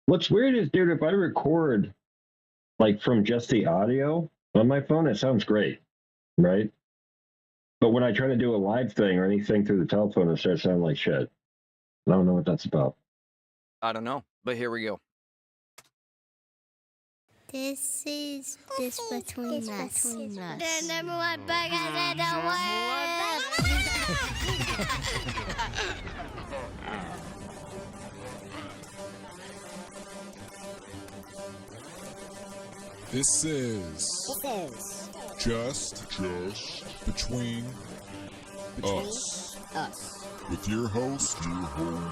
What's weird is, dude, if I record like from just the audio on my phone, it sounds great, right? But when I try to do a live thing or anything through the telephone, it starts sounding like shit. I don't know what that's about. I don't know, but here we go. This is this between us. The number one podcast in the This is just between us. With your host, Camo.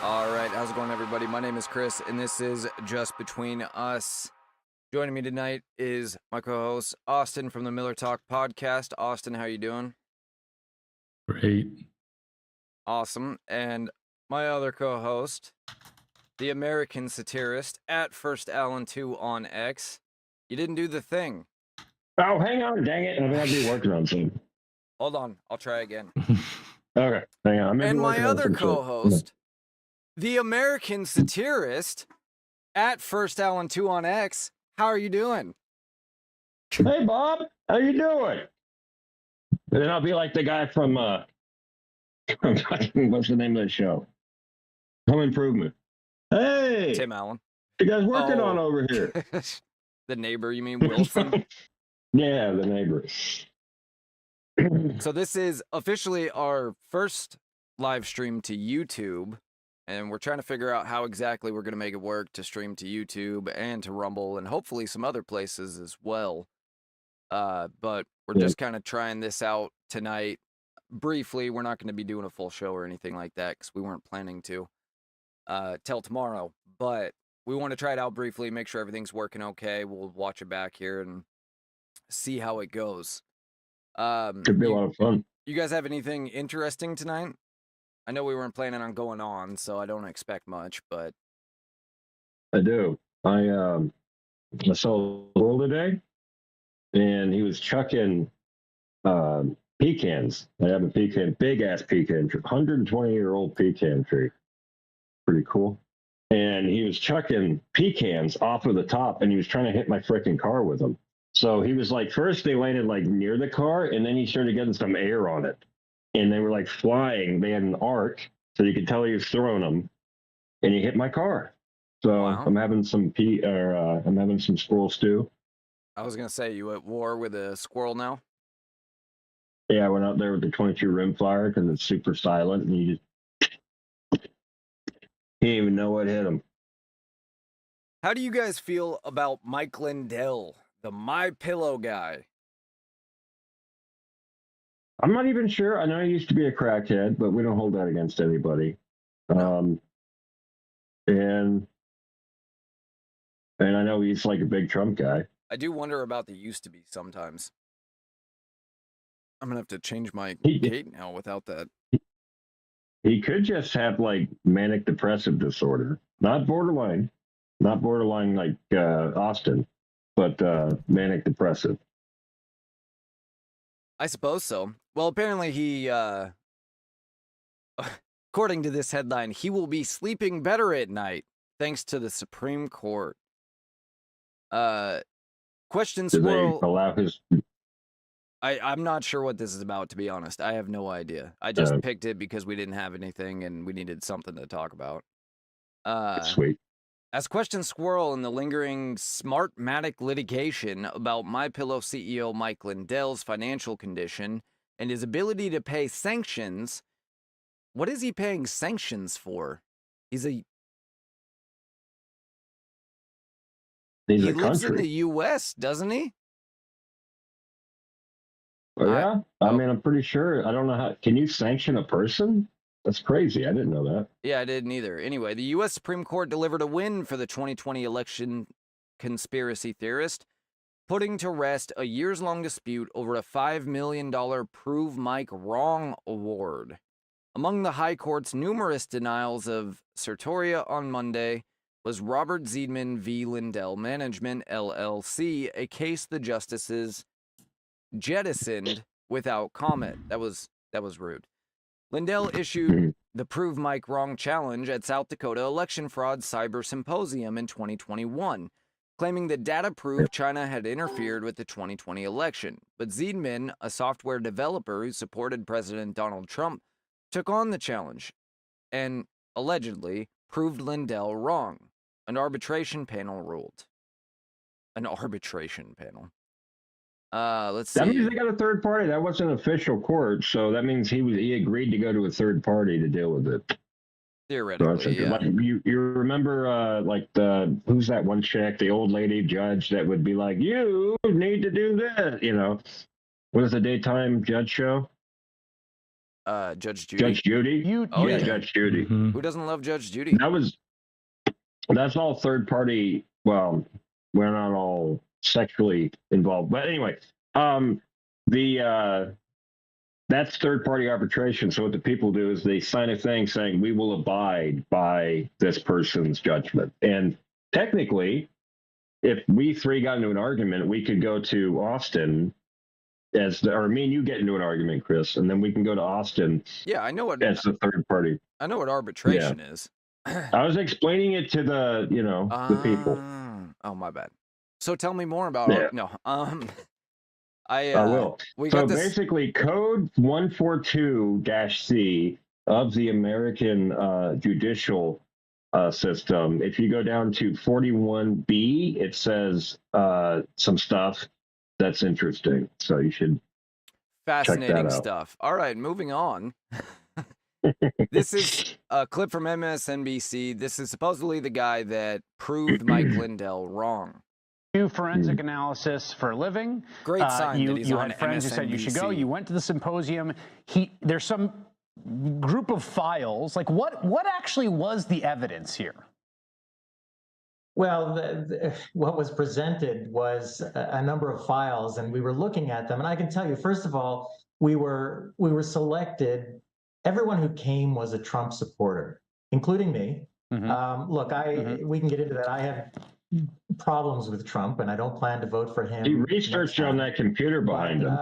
All right, how's it going, everybody? My name is Chris, and this is Just Between Us. Joining me tonight is my co-host, Austin from the Miller Talk podcast. Austin, how you doing? Great. Awesome. And my other co-host, the American satirist, at First Allen 2 on X. You didn't do the thing. Oh, hang on, dang it. I'm going to be working on something. Hold on, I'll try again. Okay, hang on. And my other co-host, the American satirist, at First Allen 2 on X. How are you doing? Hey, Bob. How you doing? And then I'll be like the guy from what's the name of the show? Home Improvement. Hey, Tim Allen. you guys working on over here? The neighbor, you mean Wilson? Yeah, the neighbor. So this is officially our first live stream to YouTube, and we're trying to figure out how exactly we're going to make it work to stream to YouTube and to Rumble and hopefully some other places as well. But we're just kind of trying this out tonight. Briefly, we're not going to be doing a full show or anything like that because we weren't planning to till tomorrow. But we want to try it out briefly, make sure everything's working okay. We'll watch it back here and see how it goes. Could be a lot of fun. You guys have anything interesting tonight? I know we weren't planning on going on, so I don't expect much, but I do. I saw a girl today, and he was chucking pecans. I have a big ass pecan tree, 120-year-old pecan tree. Pretty cool. And he was chucking pecans off of the top, and he was trying to hit my freaking car with them. So he was like, first they landed like near the car, and then he started getting some air on it. And they were like flying. They had an arc, so you could tell he was throwing them, and he hit my car. So Wow. I'm having some I'm having some squirrel stew. I was gonna say, you at war with a squirrel now? Yeah, I went out there with the 22 rimfire because it's super silent, and you didn't even know what hit him. How do you guys feel about Mike Lindell, the My Pillow guy? I'm not even sure. I know he used to be a crackhead, but we don't hold that against anybody. No. And I know he's like a big Trump guy. I do wonder about the used to be sometimes. I'm gonna have to change my He- gait now without that. He could just have like manic depressive disorder, not borderline like Austin, but manic depressive. I suppose so. Well, apparently he, according to this headline, he will be sleeping better at night thanks to the Supreme Court. Question Did they Swirl. allow his? I'm not sure what this is about, to be honest. I have no idea. I just picked it because we didn't have anything and we needed something to talk about. Sweet. As Question Squirrel in the lingering Smartmatic litigation about MyPillow CEO Mike Lindell's financial condition and his ability to pay sanctions. What is he paying sanctions for? He lives in the U.S., doesn't he? Oh, yeah? I mean, I'm pretty sure. I don't know how. Can you sanction a person? That's crazy. I didn't know that. Yeah, I didn't either. Anyway, the U.S. Supreme Court delivered a win for the 2020 election conspiracy theorist, putting to rest a years-long dispute over a $5 million Prove Mike Wrong award. Among the High Court's numerous denials of certoria on Monday was Robert Zeidman v. Lindell Management, LLC, a case the justices jettisoned without comment. That was rude. Lindell issued the Prove Mike Wrong Challenge at South Dakota Election Fraud Cyber Symposium in 2021, claiming that data proved China had interfered with the 2020 election. But Zeidman, a software developer who supported President Donald Trump, took on the challenge and allegedly proved Lindell wrong. An arbitration panel ruled. An arbitration panel. Let's see. That means they got a third party. That wasn't official court, so that means he agreed to go to a third party to deal with it. Theoretically, so yeah. Like you remember like who's that one chick, the old lady judge that would be like, you need to do this, you know? What is the daytime judge show? Judge Judy. Judge Judy. Oh, yeah. Judge Judy. Mm-hmm. Who doesn't love Judge Judy? That's all third party. Well, we're not all sexually involved, but anyway, that's third party arbitration. So what the people do is they sign a thing saying we will abide by this person's judgment. And technically, if we three got into an argument, we could go to Austin or me and you get into an argument, Chris, and then we can go to Austin. Yeah, I know what as the third party. I know what arbitration is. I was explaining it to the people. Oh, my bad. So tell me more about it. No. I will. Basically, code 142-C of the American judicial system, if you go down to 41B, it says some stuff that's interesting. So you should fascinating check that out. stuff. All right, moving on. This is a clip from MSNBC. This is supposedly the guy that proved Mike Lindell wrong. Do forensic analysis for a living. Great sign that he's you on had friends who said you should go. MSNBC. You went to the symposium. There's some group of files. Like what actually was the evidence here? Well, what was presented was a number of files, and we were looking at them. And I can tell you, first of all, we were selected. Everyone who came was a Trump supporter, including me. Mm-hmm. Look, we can get into that. I have problems with Trump, and I don't plan to vote for him. He researched on that computer behind him.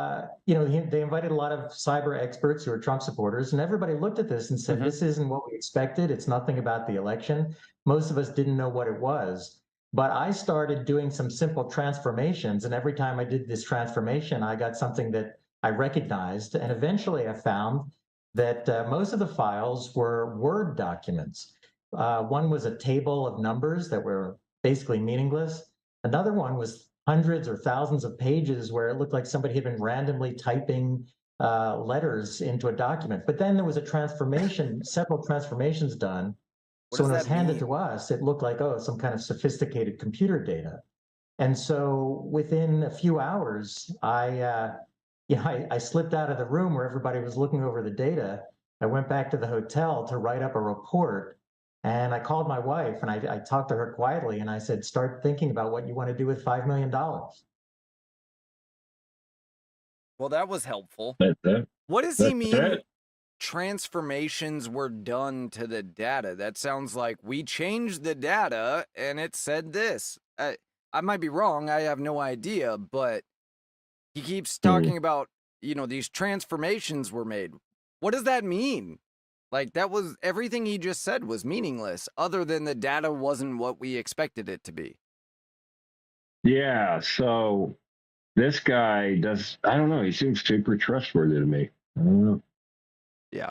They invited a lot of cyber experts who are Trump supporters, and everybody looked at this and said, this isn't what we expected. It's nothing about the election. Most of us didn't know what it was. But I started doing some simple transformations, and every time I did this transformation, I got something that I recognized. And eventually I found that most of the files were Word documents. One was a table of numbers that were basically meaningless. Another one was hundreds or thousands of pages where it looked like somebody had been randomly typing letters into a document. But then there was a transformation, several transformations done. So when it was handed to us, it looked like, some kind of sophisticated computer data. And so within a few hours, I slipped out of the room where everybody was looking over the data. I went back to the hotel to write up a report. And I called my wife and I talked to her quietly and I said, start thinking about what you want to do with $5 million. Well, that was helpful. What does he mean? Transformations were done to the data. That sounds like we changed the data and it said this. I might be wrong. I have no idea, but he keeps talking about, these transformations were made. What does that mean? Like, that was everything he just said was meaningless, other than the data wasn't what we expected it to be. Yeah, so this guy I don't know, he seems super trustworthy to me. I don't know. Yeah.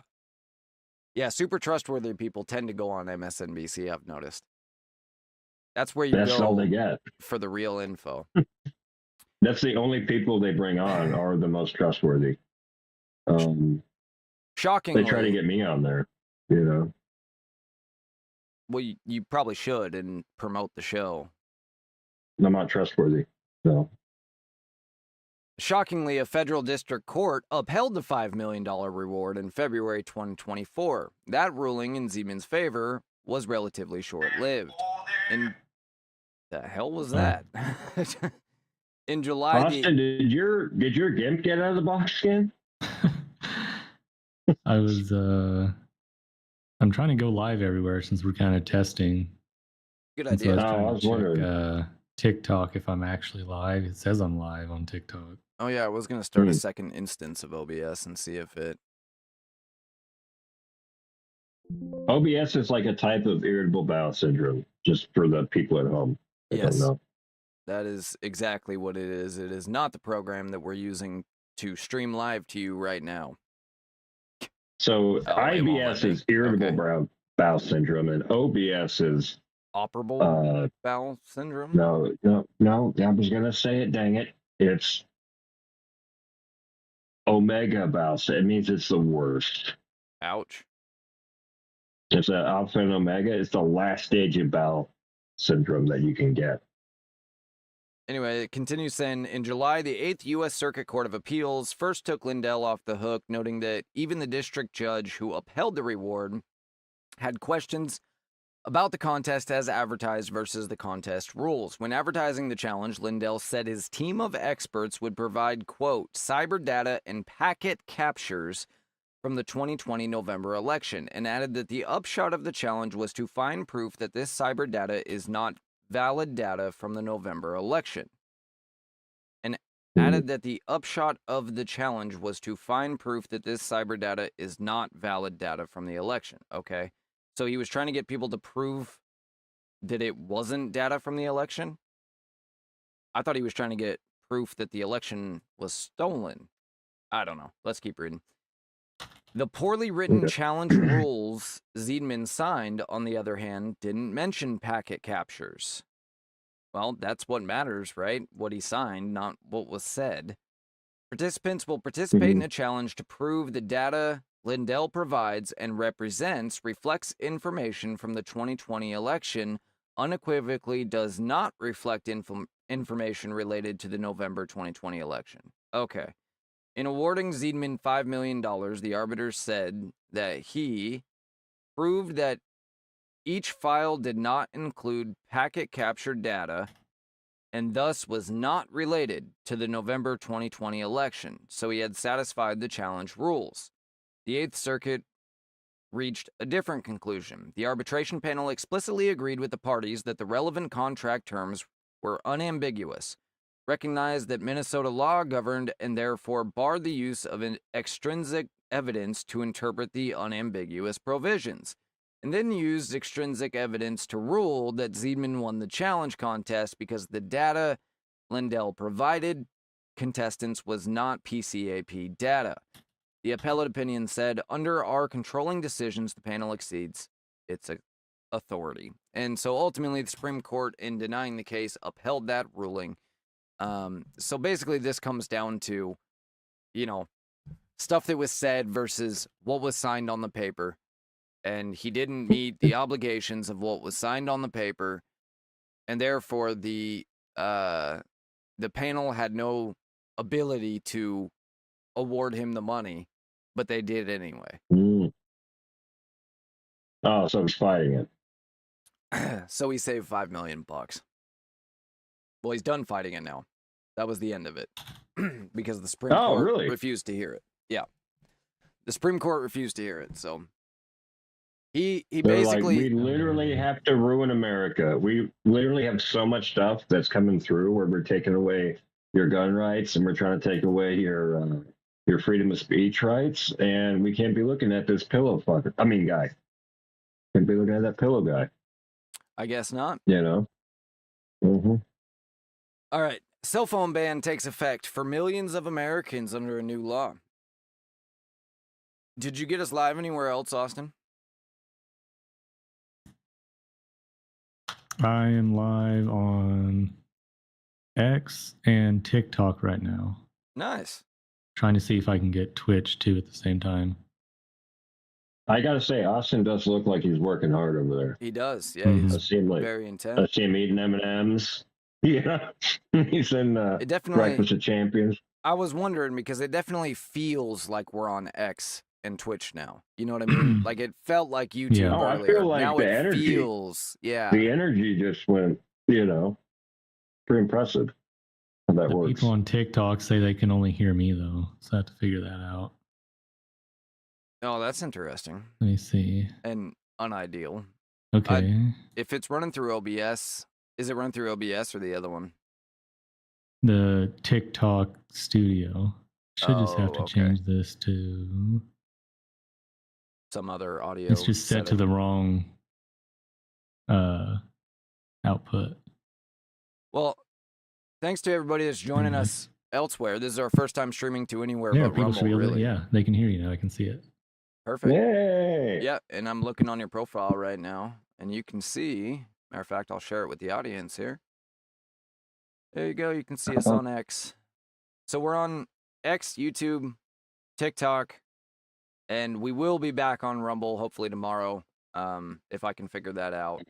Yeah, super trustworthy people tend to go on MSNBC, I've noticed. That's where That's all they get. For the real info. That's the only people they bring on are the most trustworthy. Shockingly. They try to get me on there, Well, you probably should and promote the show. I'm not trustworthy, so. Shockingly, a federal district court upheld the $5 million reward in February 2024. That ruling in Zeidman's favor was relatively short-lived. And the hell was that? In July, Austin, did your GIMP get out of the box again? I was I'm trying to go live everywhere since we're kind of testing. Good And idea. So I was wondering. TikTok if I'm actually live. It says I'm live on TikTok. Oh yeah, I was gonna start a second instance of OBS and see if it OBS is like a type of irritable bowel syndrome, just for the people at home that don't Yes, know. that is exactly what it is. It is not the program that we're using to stream live to you right now. So Oh, it won't let IBS me. is irritable Okay. bowel syndrome, and OBS is Operable bowel syndrome? no. I was gonna say it. Dang it! It's omega bowel syndrome. It means it's the worst. Ouch. It's an alpha and omega. It's the last stage of bowel syndrome that you can get. Anyway, it continues saying, in July, the 8th U.S. Circuit Court of Appeals first took Lindell off the hook, noting that even the district judge who upheld the reward had questions about the contest as advertised versus the contest rules. When advertising the challenge, Lindell said his team of experts would provide, quote, cyber data and packet captures from the 2020 November election, and added that the upshot of the challenge was to find proof that this cyber data is not valid data from the November election. And added that the upshot of the challenge was to find proof that this cyber data is not valid data from the election. Okay. So he was trying to get people to prove that it wasn't data from the election. I thought he was trying to get proof that the election was stolen. I don't know. Let's keep reading. The poorly written challenge rules Zeidman signed, on the other hand, didn't mention packet captures. Well, that's what matters, right? What he signed, not what was said. Participants will participate in a challenge to prove the data Lindell provides and represents reflects information from the 2020 election, unequivocally does not reflect information related to the November 2020 election. Okay. In awarding Zeidman $5 million, the arbiter said that he proved that each file did not include packet captured data and thus was not related to the November 2020 election, so he had satisfied the challenge rules. The Eighth Circuit reached a different conclusion. The arbitration panel explicitly agreed with the parties that the relevant contract terms were unambiguous, recognized that Minnesota law governed and therefore barred the use of an extrinsic evidence to interpret the unambiguous provisions, and then used extrinsic evidence to rule that Zeidman won the challenge contest because the data Lindell provided contestants was not PCAP data. The appellate opinion said, under our controlling decisions, the panel exceeds its authority. And so ultimately, the Supreme Court, in denying the case, upheld that ruling. So basically, this comes down to, stuff that was said versus what was signed on the paper. And he didn't meet the obligations of what was signed on the paper, and therefore the panel had no ability to award him the money, but they did anyway. Oh, so he's fighting it. So he saved $5 million. Well, he's done fighting it now. That was the end of it, because the Supreme Court refused to hear it. Yeah, the Supreme Court refused to hear it. So he basically, like, we literally have to ruin America. We literally have so much stuff that's coming through where we're taking away your gun rights and we're trying to take away your freedom of speech rights, and we can't be looking at this pillow fucker. I mean, guy. Can't be looking at that pillow guy. I guess not. Mm-hmm. All right. Cell phone ban takes effect for millions of Americans under a new law. Did you get us live anywhere else, Austin? I am live on X and TikTok right now. Nice. Trying to see if I can get Twitch too at the same time. I gotta say, Austin does look like he's working hard over there. He does. Yeah, he's very intense. I see him eating M&Ms. Yeah, he's in Breakfast of Champions. I was wondering because it definitely feels like we're on X and Twitch now. You know what I mean? Like it felt like YouTube earlier. I feel like now the it energy feels, the energy just went, pretty impressive how that works. People on TikTok say they can only hear me though, so I have to figure that out. Oh, that's interesting. Let me see. And unideal. Okay. If it's running through OBS, is it running through OBS or the other one? The TikTok studio. Should just have to change this to some other audio. It's just set to the wrong output. Well, thanks to everybody that's joining us elsewhere. This is our first time streaming to anywhere Yeah, but people Rumble, should be able to, really. yeah, they can hear you now. I can see it. Perfect. Yay! Yeah, and I'm looking on your profile right now, and you can see, matter of fact, I'll share it with the audience here. There you go. You can see us on X. So we're on X, YouTube, TikTok, and we will be back on Rumble hopefully tomorrow, if I can figure that out.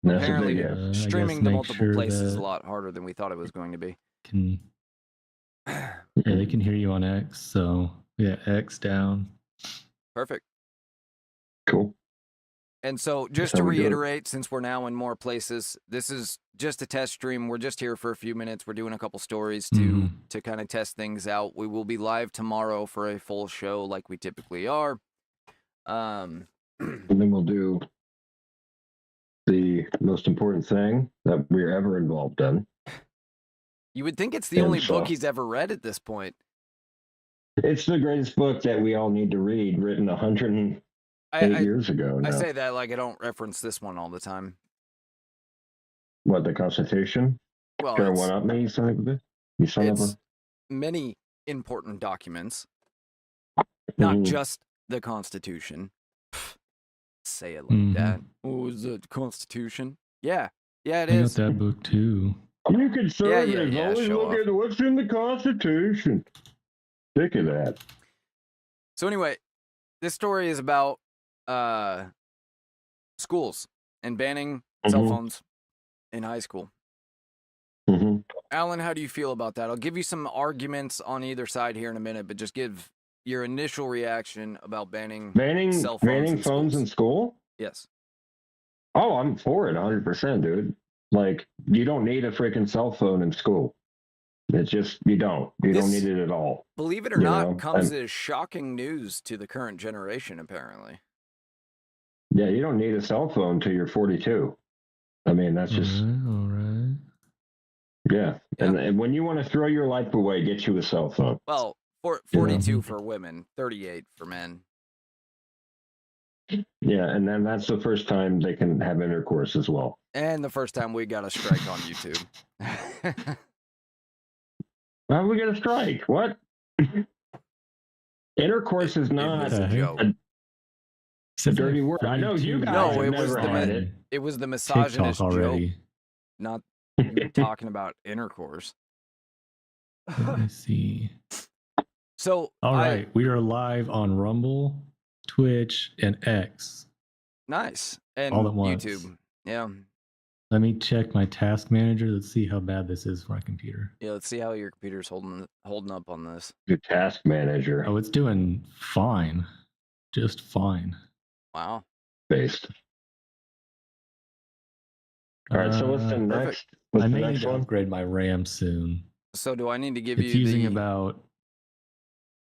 That's Apparently, a big streaming to multiple places is a lot harder than we thought it was going to be. Yeah, they can hear you on X. So yeah, X down. Perfect. Cool. And so just to reiterate, since we're now in more places, this is just a test stream. We're just here for a few minutes. We're doing a couple stories to kind of test things out. We will be live tomorrow for a full show like we typically are. And then we'll do the most important thing that we're ever involved in. You would think it's the only book he's ever read at this point. It's the greatest book that we all need to read, written 108 years ago now. I say that like I don't reference this one all the time. What, the Constitution? Well, Try to one-up me, you son of a bitch? You son of a... many important documents, not just the Constitution. Say it like that. Oh, is it the Constitution? Yeah. Yeah, it is. I got that book too. You conservatives always look at what's in the Constitution. Sick of that. So anyway, this story is about schools and banning cell phones in high school. Alan, how do you feel about that? I'll give you some arguments on either side here in a minute, but just give your initial reaction about banning cell phones in school? Yes. Oh, I'm for it 100%, dude. Like, you don't need a freaking cell phone in school. It's just, you don't need it at all. Believe it or not, comes as shocking news to the current generation, apparently. Yeah, you don't need a cell phone till you're 42. I mean, that's just... All right. Yeah. And when you want to throw your life away, get you a cell phone. Well, 42 for women, 38 for men. Yeah, and then that's the first time they can have intercourse as well. And the first time we got a strike on YouTube. How are we going to strike? What? Intercourse is not a joke. A dirty word. I know you guys have never had it. It was the misogynist joke. Not you talking about intercourse. Let me see. So, all right, we are live on Rumble, Twitch, and X. Nice. And all at once. YouTube. Yeah. Let me check my task manager. Let's see how bad this is for my computer. Yeah, let's see how your computer's holding up on this. Your task manager. Oh, it's doing fine. Just fine. Wow. Based. All right, so what's the next? I may need to upgrade my RAM soon. So do I need to give it's you using about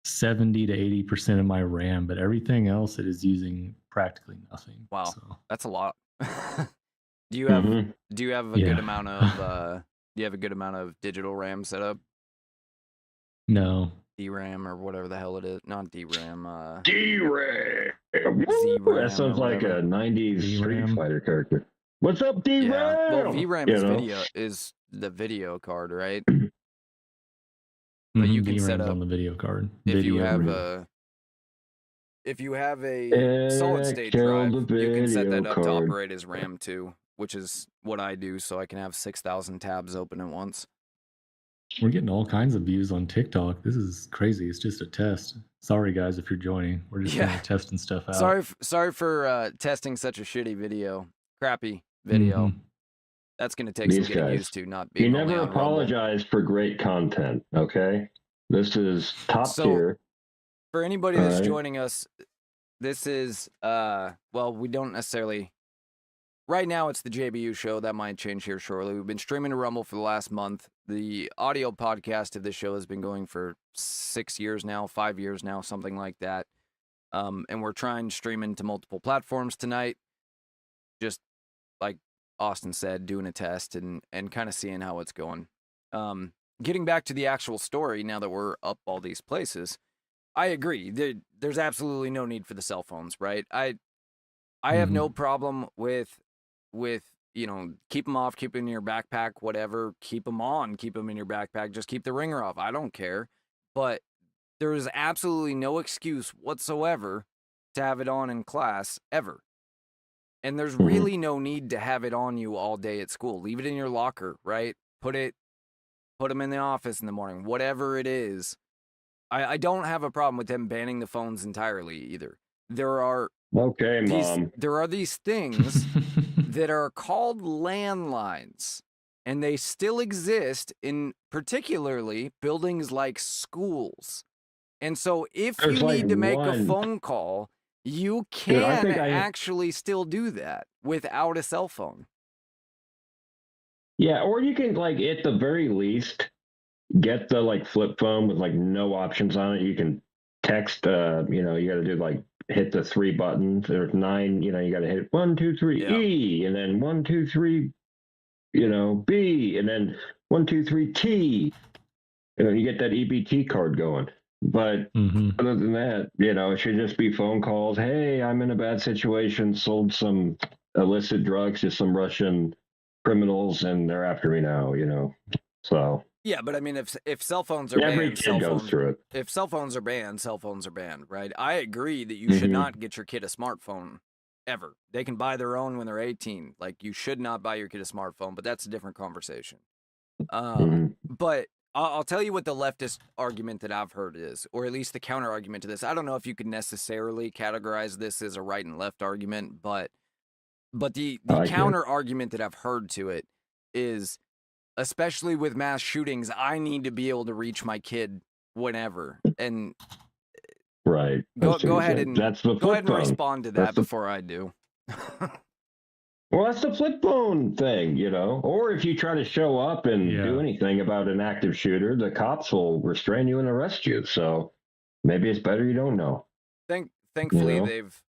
70 to 80% of my RAM, but everything else it is using practically nothing. Wow, so. That's a lot. Do you have a good amount of do you have a good amount of digital RAM set up? No. DRAM or whatever the hell it is. Not DRAM. DRAM. Z-RAM that sounds like a 90s Street Fighter character. What's up, DRAM? Yeah. Well, VRAM is the video card, right? But you can set up on the video card. If you have a solid state drive, you can set that up to operate as RAM too, which is what I do, so I can have 6,000 tabs open at once. We're getting all kinds of views on TikTok. This is crazy. It's just a test. Sorry, guys, if you're joining. We're just kind of testing stuff out. Sorry for testing such a shitty video, crappy video. That's going to take some getting used to. Not being. You never apologize for great content. Okay, this is top tier. For anybody that's joining us, this is well, we don't necessarily. Right now, it's the JBU show. That might change here shortly. We've been streaming to Rumble for the last month. The audio podcast of this show has been going for 6 years now, 5 years now, something like that. And we're trying to stream into multiple platforms tonight. Just like Austin said, doing a test and kind of seeing how it's going. Getting back to the actual story, now that we're up all these places, I agree. There's absolutely no need for the cell phones, right? I have no problem with keep them off, keep them in your backpack, whatever. Keep them on, keep them in your backpack. Just keep the ringer off. I don't care. But there is absolutely no excuse whatsoever to have it on in class ever. And there's really no need to have it on you all day at school. Leave it in your locker, right? Put them in the office in the morning, whatever it is. I don't have a problem with them banning the phones entirely either. There are these things that are called landlines, and they still exist in particularly buildings like schools. And so if you need to make a phone call, you can actually still do that without a cell phone. Yeah, or you can, like, at the very least, get the, like, flip phone with, like, no options on it. You can text, you got to do, like, hit the 3 buttons. There's 9, you got to hit 1, 2, 3, E, and then 1, 2, 3, B, and then 1, 2, 3, T. You get that EBT card going. But other than that, it should just be phone calls. Hey, I'm in a bad situation, sold some illicit drugs to some Russian criminals, and they're after me now, So yeah, but I mean, if cell phones are every banned, kid goes through it. If cell phones are banned, right? I agree that you should not get your kid a smartphone ever. They can buy their own when they're 18. Like, you should not buy your kid a smartphone, but that's a different conversation. But I'll tell you what the leftist argument that I've heard is, or at least the counter argument to this. I don't know if you could necessarily categorize this as a right and left argument, but the counter argument that I've heard to it is, especially with mass shootings, I need to be able to reach my kid whenever. And right, go ahead and respond to that before I do. Well, that's the flip phone thing, Or if you try to show up and do anything about an active shooter, the cops will restrain you and arrest you. So maybe it's better you don't know. Thankfully, they've.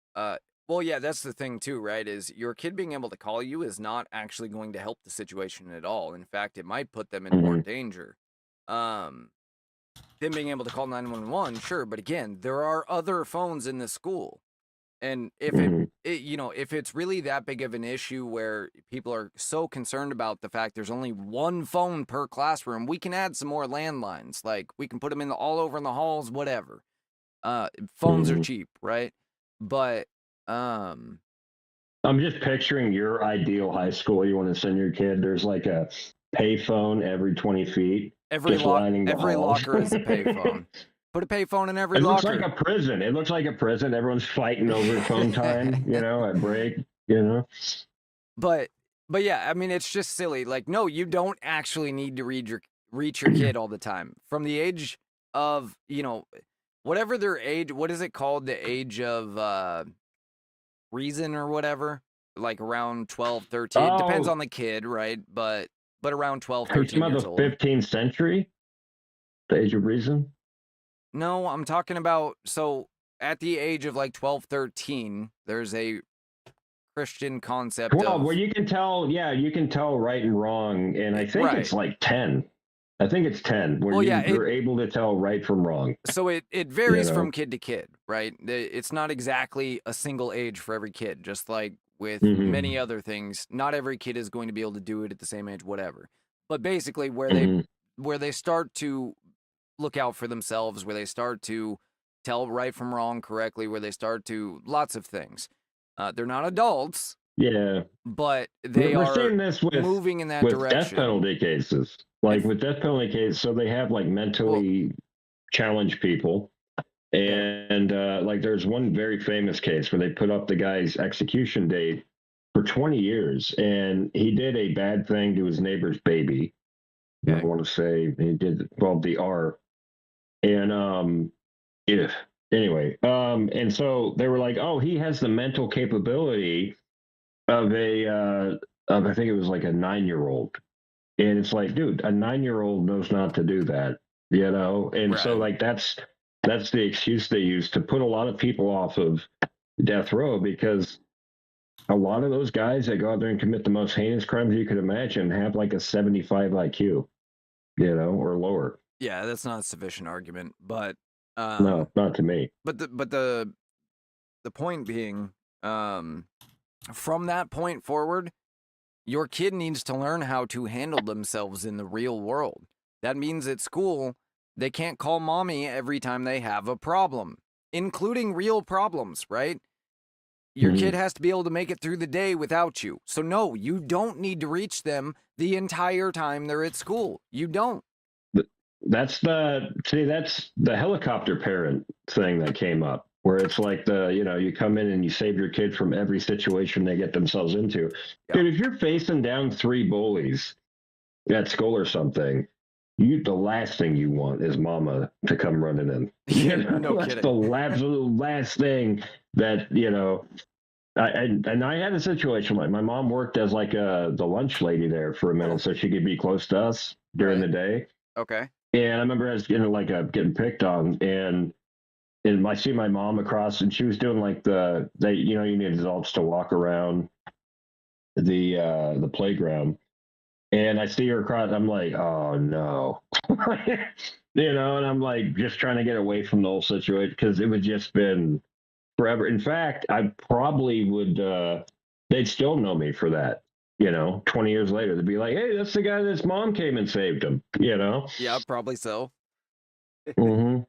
Well, yeah, that's the thing too, right? Is your kid being able to call you is not actually going to help the situation at all. In fact, it might put them in more danger. Them being able to call 911, sure, but again, there are other phones in the school. And if if it's really that big of an issue where people are so concerned about the fact there's only one phone per classroom, we can add some more landlines. Like, we can put them all over in the halls, whatever. Phones are cheap, right? But I'm just picturing your ideal high school you want to send your kid. There's like a payphone every 20 feet. Every locker is a payphone. Put a payphone in every locker. It looks like a prison. It looks like a prison. Everyone's fighting over phone time, at break, But yeah, I mean, it's just silly. Like, no, you don't actually need to reach your kid all the time. From the age of, whatever their age, what is it called? The age of reason or whatever? Like around 12, 13. It depends on the kid, right? But around 12, 13 years old. The 15th century? The age of reason? No, I'm talking about, so at the age of like 12, 13, there's a Christian concept where you can tell, you can tell right and wrong, and I think it's like 10. I think it's 10, where you're able to tell right from wrong. So it varies from kid to kid, right? It's not exactly a single age for every kid, just like with many other things. Not every kid is going to be able to do it at the same age, whatever. But basically, where they start to look out for themselves, where they start to tell right from wrong correctly, where they start to lots of things. They're not adults. Yeah. But they are seeing this moving in that direction. Death penalty cases. Like with death penalty cases, so they have like mentally challenged people. And like there's one very famous case where they put up the guy's execution date for 20 years. And he did a bad thing to his neighbor's baby. Okay. I want to say he did the R. And anyway, and so they were like, oh, he has the mental capability of I think it was like a 9-year-old. And it's like, dude, a 9-year-old knows not to do that, And so like that's the excuse they use to put a lot of people off of death row, because a lot of those guys that go out there and commit the most heinous crimes you could imagine have like a 75 IQ, or lower. Yeah, that's not a sufficient argument, but No, not to me. But the point being, from that point forward, your kid needs to learn how to handle themselves in the real world. That means at school, they can't call mommy every time they have a problem, including real problems, right? Your kid has to be able to make it through the day without you. So no, you don't need to reach them the entire time they're at school. You don't. That's the helicopter parent thing that came up, where it's like you come in and you save your kid from every situation they get themselves into. Yep. Dude, if you're facing down 3 bullies at school or something, the last thing you want is mama to come running in. No That's kidding. the absolute last thing that, I had a situation like my mom worked as like the lunch lady there for a minute so she could be close to us during the day. Okay. And I remember I was getting picked on, and I see my mom across, and she was doing like you need adults to walk around the playground, and I see her across. I'm like, oh no, and I'm like just trying to get away from the whole situation because it would just been forever. In fact, I probably would. They'd still know me for that. 20 years later, they'd be like, hey, that's the guy that's mom came and saved him, Yeah, probably so. Mm-hmm.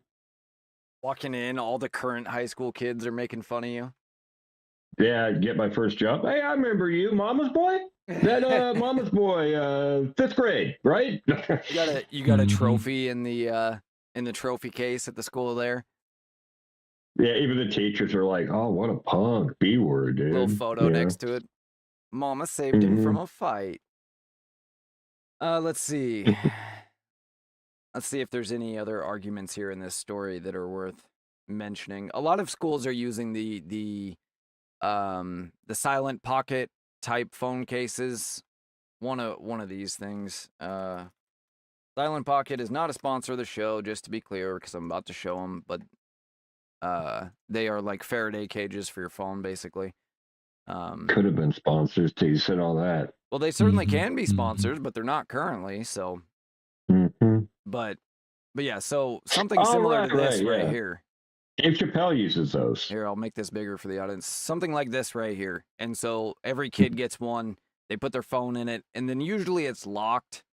Walking in, all the current high school kids are making fun of you. Yeah, I'd get my first job. Hey, I remember you, Mama's boy. That Mama's boy, 5th grade, right? You got a trophy in the trophy case at the school there. Yeah, even the teachers are like, "Oh, what a punk, B word, dude." Little photo next to it. Mama saved him from a fight. Let's see. Let's see if there's any other arguments here in this story that are worth mentioning. A lot of schools are using the silent pocket type phone cases. One of these things. Silent Pocket is not a sponsor of the show, just to be clear, because I'm about to show them. But they are like Faraday cages for your phone, basically. Could have been sponsors too. You said all that. Well, they certainly can be sponsors, but they're not currently. So, but yeah. So something similar to this right here. Dave Chappelle uses those. Here, I'll make this bigger for the audience. Something like this right here. And so every kid gets one. They put their phone in it, and then usually it's locked.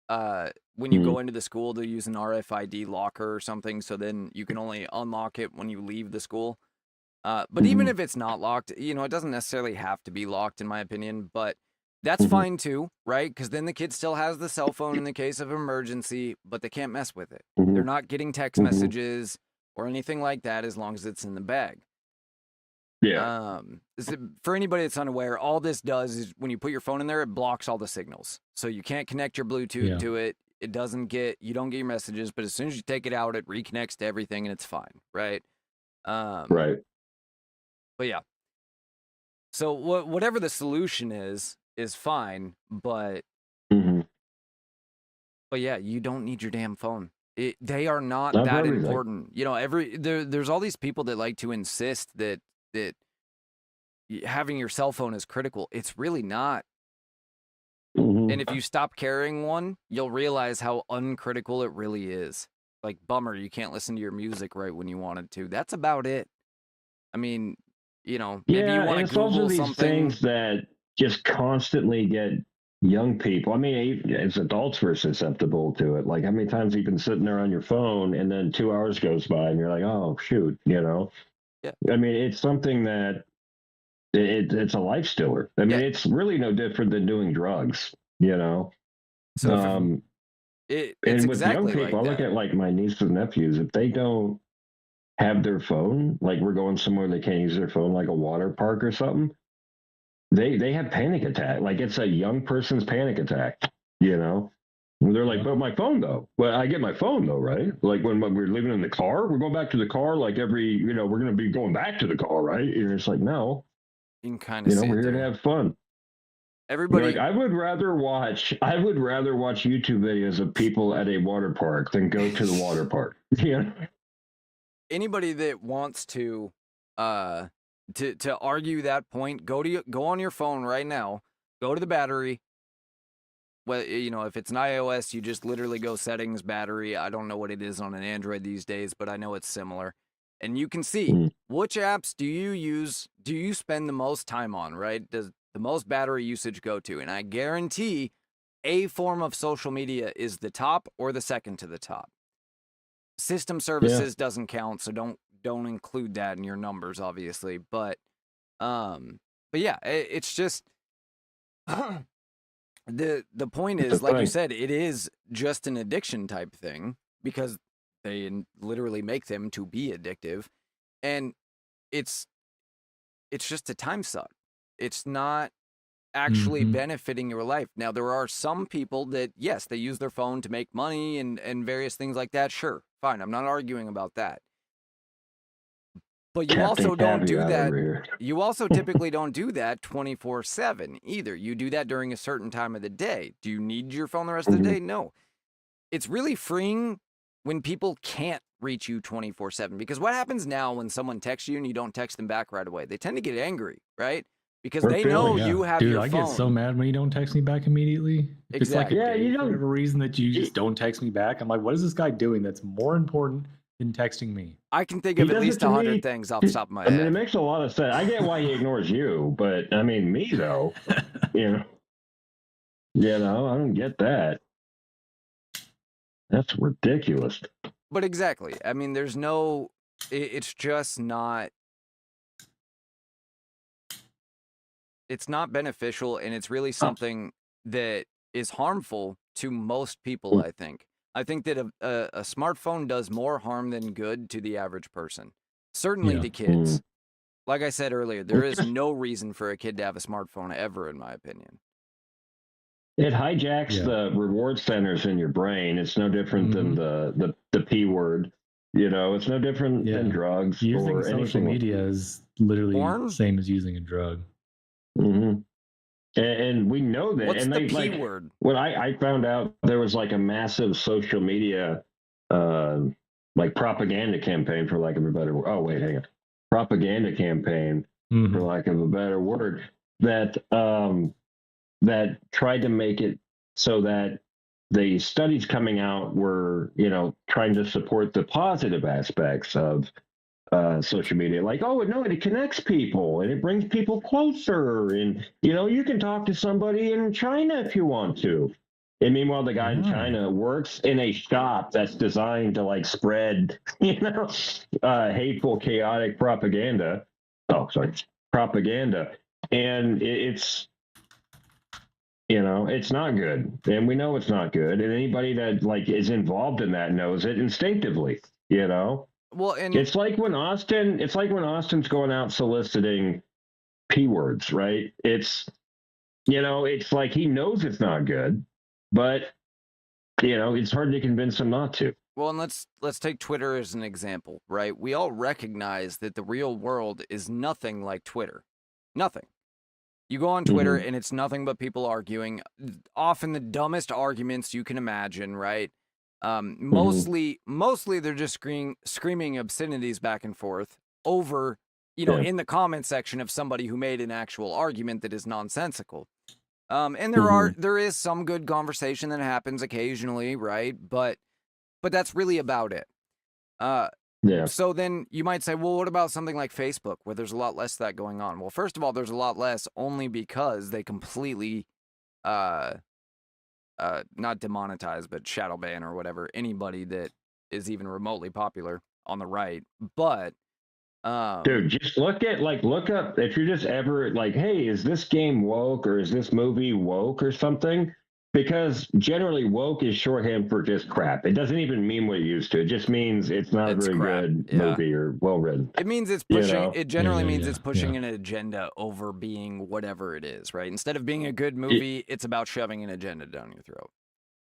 When you go into the school, they'll use an RFID locker or something, so then you can only unlock it when you leave the school. But even if it's not locked, it doesn't necessarily have to be locked, in my opinion, but that's fine too, right? Because then the kid still has the cell phone in the case of emergency, but they can't mess with it. They're not getting text messages or anything like that as long as it's in the bag. Yeah. For anybody that's unaware, all this does is when you put your phone in there, it blocks all the signals. So you can't connect your Bluetooth to it. You don't get your messages, but as soon as you take it out, it reconnects to everything and it's fine, right? Right. But yeah. So whatever the solution is fine, but yeah, you don't need your damn phone. They are not that important. There's all these people that like to insist that having your cell phone is critical. It's really not. And if you stop carrying one, you'll realize how uncritical it really is. Like, bummer, you can't listen to your music right when you wanted to. That's about it. I mean, maybe you want to Google these something. Things that just constantly get young people. I mean, as adults, we're susceptible to it. Like, how many times you've been sitting there on your phone and then 2 hours goes by and you're like, oh, shoot, Yeah. I mean, it's something that it's a life stealer. I mean, it's really no different than doing drugs, So it's and with exactly young people, I look at like my nieces and nephews, if they don't have their phone, like we're going somewhere they can't use their phone, like a water park or something, they have panic attack. Like it's a young person's panic attack, And they're like, but my phone though. Well, I get my phone though, right? Like when we're living in the car, we're going back to the car. Like we're going to be going back to the car, right? And it's like, no, you can kind of, we're here to have fun. Everybody, I would rather watch YouTube videos of people at a water park than go to the water park. Anybody that wants to argue that point, go on your phone right now. Go to the battery. well, if it's an iOS, you just literally go settings, battery. I don't know what it is on an Android these days, but I know it's similar. And you can see which apps do you spend the most time on, right? Does the most battery usage go to? And I guarantee a form of social media is the top or the second to the top. System services doesn't count, so don't include that in your numbers, obviously. But yeah, it's just the point is, like you said, it is just an addiction type thing because they literally make them to be addictive, and it's just a time suck. It's not actually benefiting your life. Now, there are some people that, yes, they use their phone to make money and various things like that. Sure, fine. I'm not arguing about that. But you also don't do that. You also typically don't do that 24/7 either. You do that during a certain time of the day. Do you need your phone the rest of the day? No. It's really freeing when people can't reach you 24/7. Because what happens now when someone texts you and you don't text them back right away? They tend to get angry, right? Because they know you have your phone. Dude, I get so mad when you don't text me back immediately. If exactly. It's like a day, for whatever reason that you just don't text me back. I'm like, what is this guy doing that's more important than texting me? I can think of at least 100 things off the top of my head. I mean, it makes a lot of sense. I get why he ignores you, but I mean, me though, I don't get that. That's ridiculous. But exactly. I mean, it's just not. It's not beneficial, and it's really something that is harmful to most people, I think. I think that a smartphone does more harm than good to the average person. Certainly to kids. Like I said earlier, there is no reason for a kid to have a smartphone ever, in my opinion. It hijacks the reward centers in your brain. It's no different than the P word. It's no different than drugs. Using or social media is literally the same as using a drug. And we know that. What's and the P word? When I found out there was like a massive social media like propaganda campaign, for lack of a better word. Oh, wait, hang on. Propaganda campaign, for lack of a better word, that that tried to make it so that the studies coming out were, trying to support the positive aspects of social media, like, oh no, it connects people and it brings people closer, and you can talk to somebody in China if you want to. And meanwhile, the guy in China works in a shop that's designed to like spread, hateful, chaotic propaganda. Oh, sorry, propaganda, and it's not good, and we know it's not good, and anybody that like is involved in that knows it instinctively. Well, and it's like when Austin's going out soliciting P words, right? It's like he knows it's not good, but it's hard to convince him not to. Well, and let's take Twitter as an example, right? We all recognize that the real world is nothing like Twitter. Nothing. You go on Twitter and it's nothing but people arguing, often the dumbest arguments you can imagine, right? Mostly they're just screaming obscenities back and forth over, in the comment section of somebody who made an actual argument that is nonsensical. And there is some good conversation that happens occasionally, right? But that's really about it. So then you might say, well, what about something like Facebook, where there's a lot less of that going on? Well, first of all, there's a lot less only because they completely not demonetize, but shadow ban or whatever, anybody that is even remotely popular on the right. But dude, just look up if you're just ever like, hey, is this game woke or is this movie woke or something? Because generally woke is shorthand for just crap. It doesn't even mean what it used to. It just means it's not a very good movie or well written. It means it's pushing. It generally means it's pushing an agenda over being whatever it is, right? Instead of being a good movie, it's about shoving an agenda down your throat.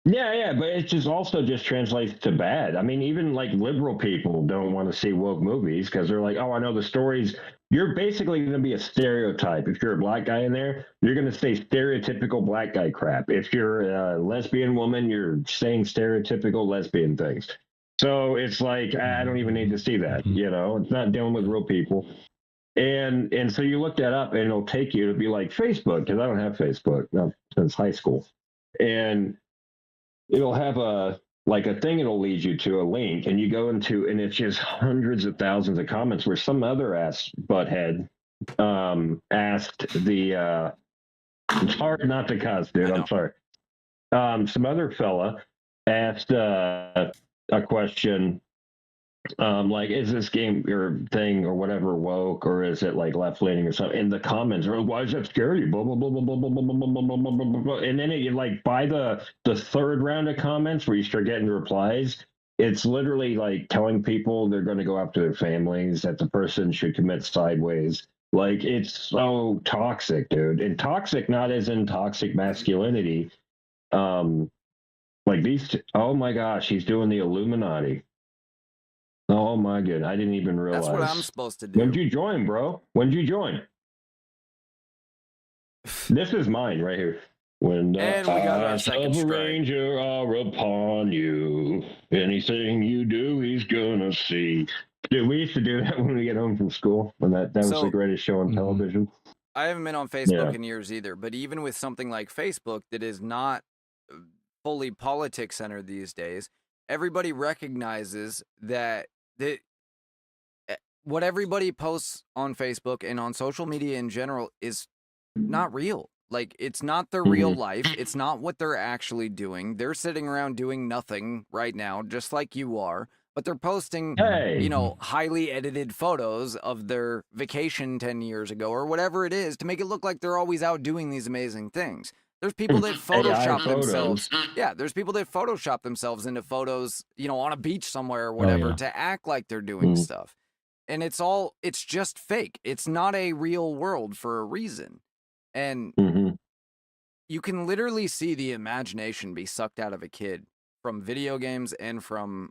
Yeah, but it just also just translates to bad. I mean, even like liberal people don't want to see woke movies because they're like, oh, I know the stories. You're basically going to be a stereotype. If you're a black guy in there, you're going to say stereotypical black guy crap. If you're a lesbian woman, you're saying stereotypical lesbian things. So it's like, I don't even need to see that. It's not dealing with real people. And so you look that up and it'll take you to be like Facebook, because I don't have Facebook since high school. and it'll have a thing it'll lead you to a link, and you go into, and it's just hundreds of thousands of comments where some other ass butthead asked the it's hard not to cuss, dude. I'm sorry. Some other fella asked a question like, is this game or thing or whatever woke, or is it like left leaning or something? In the comments, or why is that scary? Blah blah blah blah blah blah blah blah blah blah blah blah. And then it, like, by the third round of comments where you start getting replies, it's literally like telling people they're going to go after their families, that the person should commit sideways. Like, it's so toxic, dude. And toxic, not as in toxic masculinity. Like these. Oh my gosh, he's doing the Illuminati. Oh my god, I didn't even realize. That's what I'm supposed to do. When'd you join, bro? When'd you join? This is mine right here. When the eyes of a ranger are upon you, anything you do, he's gonna see. Dude, we used to do that when we get home from school. When that was the greatest show on television. I haven't been on Facebook in years either, but even with something like Facebook that is not fully politics centered these days, everybody recognizes that what everybody posts on Facebook and on social media in general is not real. Like, it's not their real life. It's not what they're actually doing. They're sitting around doing nothing right now, just like you are. But they're posting, you know, highly edited photos of their vacation 10 years ago or whatever it is to make it look like they're always out doing these amazing things. There's people that Photoshop themselves. Yeah, there's people that Photoshop themselves into photos, you know, on a beach somewhere or whatever to act like they're doing stuff. And it's just fake. It's not a real world for a reason. And you can literally see the imagination be sucked out of a kid from video games and from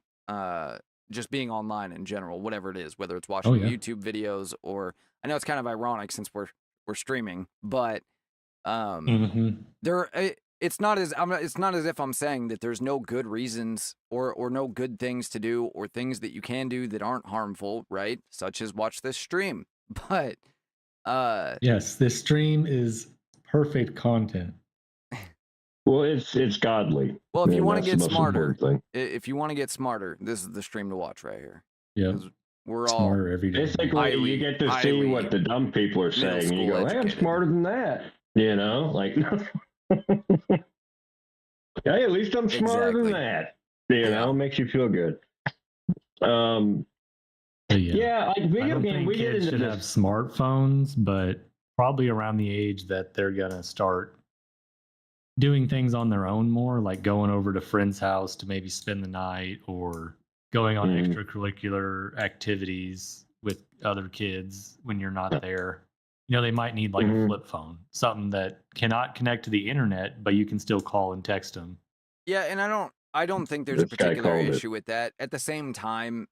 just being online in general, whatever it is, whether it's watching YouTube videos or, I know it's kind of ironic since we're streaming, but it's not as if I'm saying that there's no good reasons or no good things to do or things that you can do that aren't harmful, right? Such as watch this stream. But yes, this stream is perfect content. Well, it's godly. Well, if you want to get smarter, this is the stream to watch right here. Yeah. We're smarter every day. Basically, you get to see what the dumb people are saying, and you go, "Hey, I'm smarter than that." You know, like, hey, at least I'm smarter than that. You know, makes you feel good. Yeah, like video game. We kids should have smartphones, but probably around the age that they're gonna start doing things on their own more, like going over to friend's house to maybe spend the night, or going on extracurricular activities with other kids when you're not there. You know, they might need like a flip phone, something that cannot connect to the internet, but you can still call and text them. Yeah, and I don't think there's a particular issue with that. At the same time,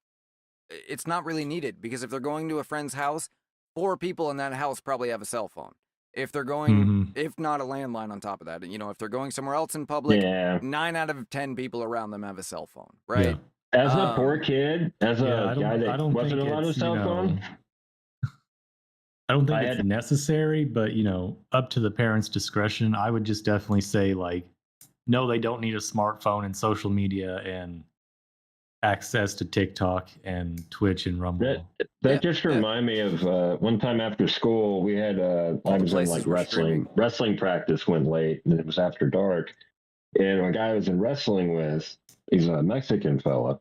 it's not really needed, because if they're going to a friend's house, 4 people in that house probably have a cell phone. If they're going, if not a landline on top of that, you know, if they're going somewhere else in public, 9 out of 10 people around them have a cell phone, right? Yeah. As a poor kid, as a guy that wasn't allowed a cell phone, I don't think it's necessary, but, you know, up to the parents' discretion. I would just definitely say, like, no, they don't need a smartphone and social media and access to TikTok and Twitch and Rumble. That just reminded me of one time after school, we had I was in like wrestling practice, went late, and it was after dark. And a guy I was in wrestling with, he's a Mexican fella,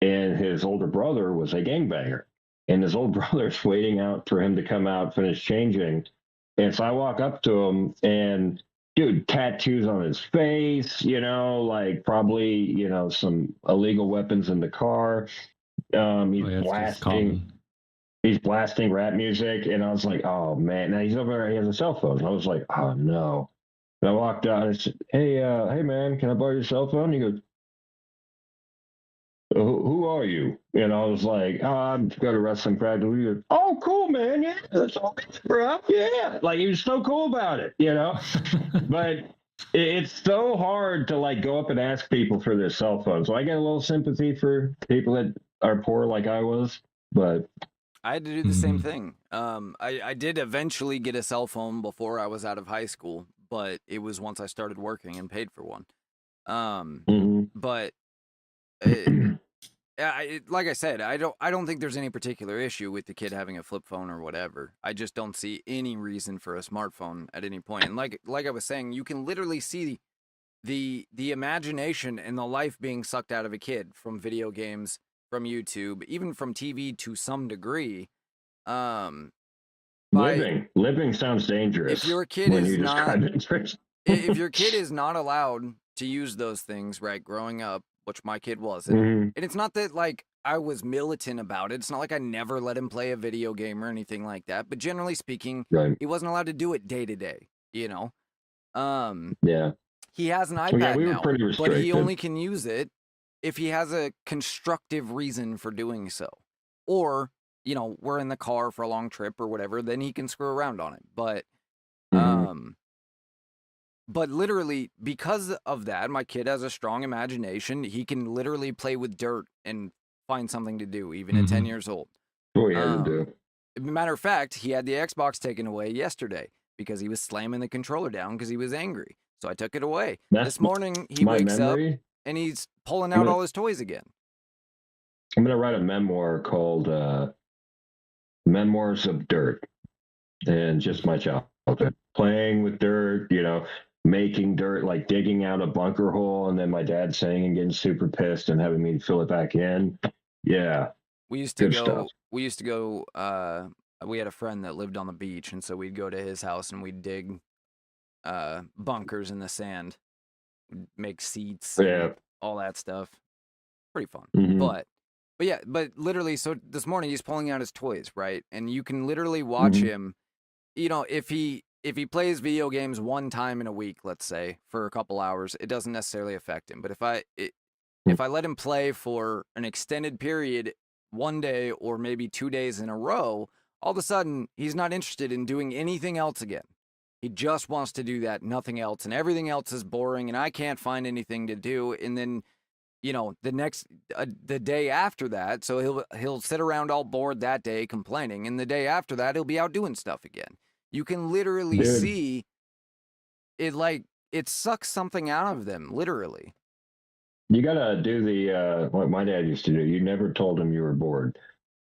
and his older brother was a gangbanger. And his old brother's waiting out for him to come out, finish changing. And so I walk up to him, and dude, tattoos on his face, you know, like probably, you know, some illegal weapons in the car. He's blasting rap music. And I was like, oh man, now he's over there, he has a cell phone. And I was like, oh no. And I walked out and I said, hey man, can I borrow your cell phone? He goes, who are you? And I was like, oh, I'm going to wrestling practice. He goes, oh, cool, man. Yeah, that's all good, bro. Yeah. Like, he was so cool about it, you know? But it's so hard to, like, go up and ask people for their cell phones. So I get a little sympathy for people that are poor like I was, but I had to do the same thing. I did eventually get a cell phone before I was out of high school, but it was once I started working and paid for one. But like I said, I don't think there's any particular issue with the kid having a flip phone or whatever. I just don't see any reason for a smartphone at any point. And like I was saying, you can literally see the imagination and the life being sucked out of a kid from video games, from YouTube, even from TV to some degree. Living sounds dangerous. If your kid when is you not, describe it. if your kid is not allowed to use those things, right, growing up, which my kid wasn't, and it's not that like I was militant about it. It's not like I never let him play a video game or anything like that. But generally speaking, he wasn't allowed to do it day to day. You know, yeah. He has an iPad we were now, pretty but he only can use it if he has a constructive reason for doing so, or we're in the car for a long trip or whatever. Then he can screw around on it, but. But literally, because of that, my kid has a strong imagination. He can literally play with dirt and find something to do, even at 10 years old. Oh, yeah, to do. Matter of fact, he had the Xbox taken away yesterday because he was slamming the controller down because he was angry. So I took it away. This morning, he wakes up and he's pulling out all his toys again. I'm going to write a memoir called Memoirs of Dirt. And just my childhood. Playing with dirt, making dirt, like digging out a bunker hole, and then my dad saying and getting super pissed and having me fill it back in. Yeah. We used to go, we had a friend that lived on the beach, and so we'd go to his house and we'd dig bunkers in the sand, make seats, all that stuff. Pretty fun. But literally, so this morning he's pulling out his toys, right? And you can literally watch him, if he plays video games one time in a week, let's say, for a couple hours, it doesn't necessarily affect him. But if I let him play for an extended period, one day or maybe 2 days in a row, all of a sudden he's not interested in doing anything else again. He just wants to do that, nothing else, and everything else is boring, and I can't find anything to do. And then, the day after that, so he'll sit around all bored that day complaining, and the day after that he'll be out doing stuff again. You can literally see it, like it sucks something out of them, literally. You gotta do the what my dad used to do. You never told him you were bored,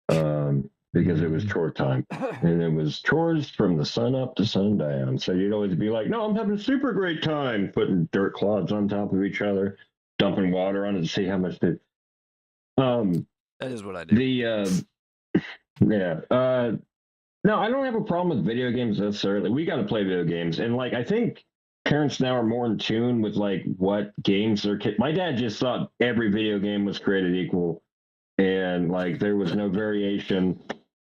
because it was chore time, and it was chores from the sun up to sundown. So you'd always be like, "No, I'm having a super great time," putting dirt clods on top of each other, dumping water on it to see how much it. That is what I do. No, I don't have a problem with video games necessarily. We got to play video games, and like I think parents now are more in tune with like what games their kid. My dad just thought every video game was created equal, and like there was no variation,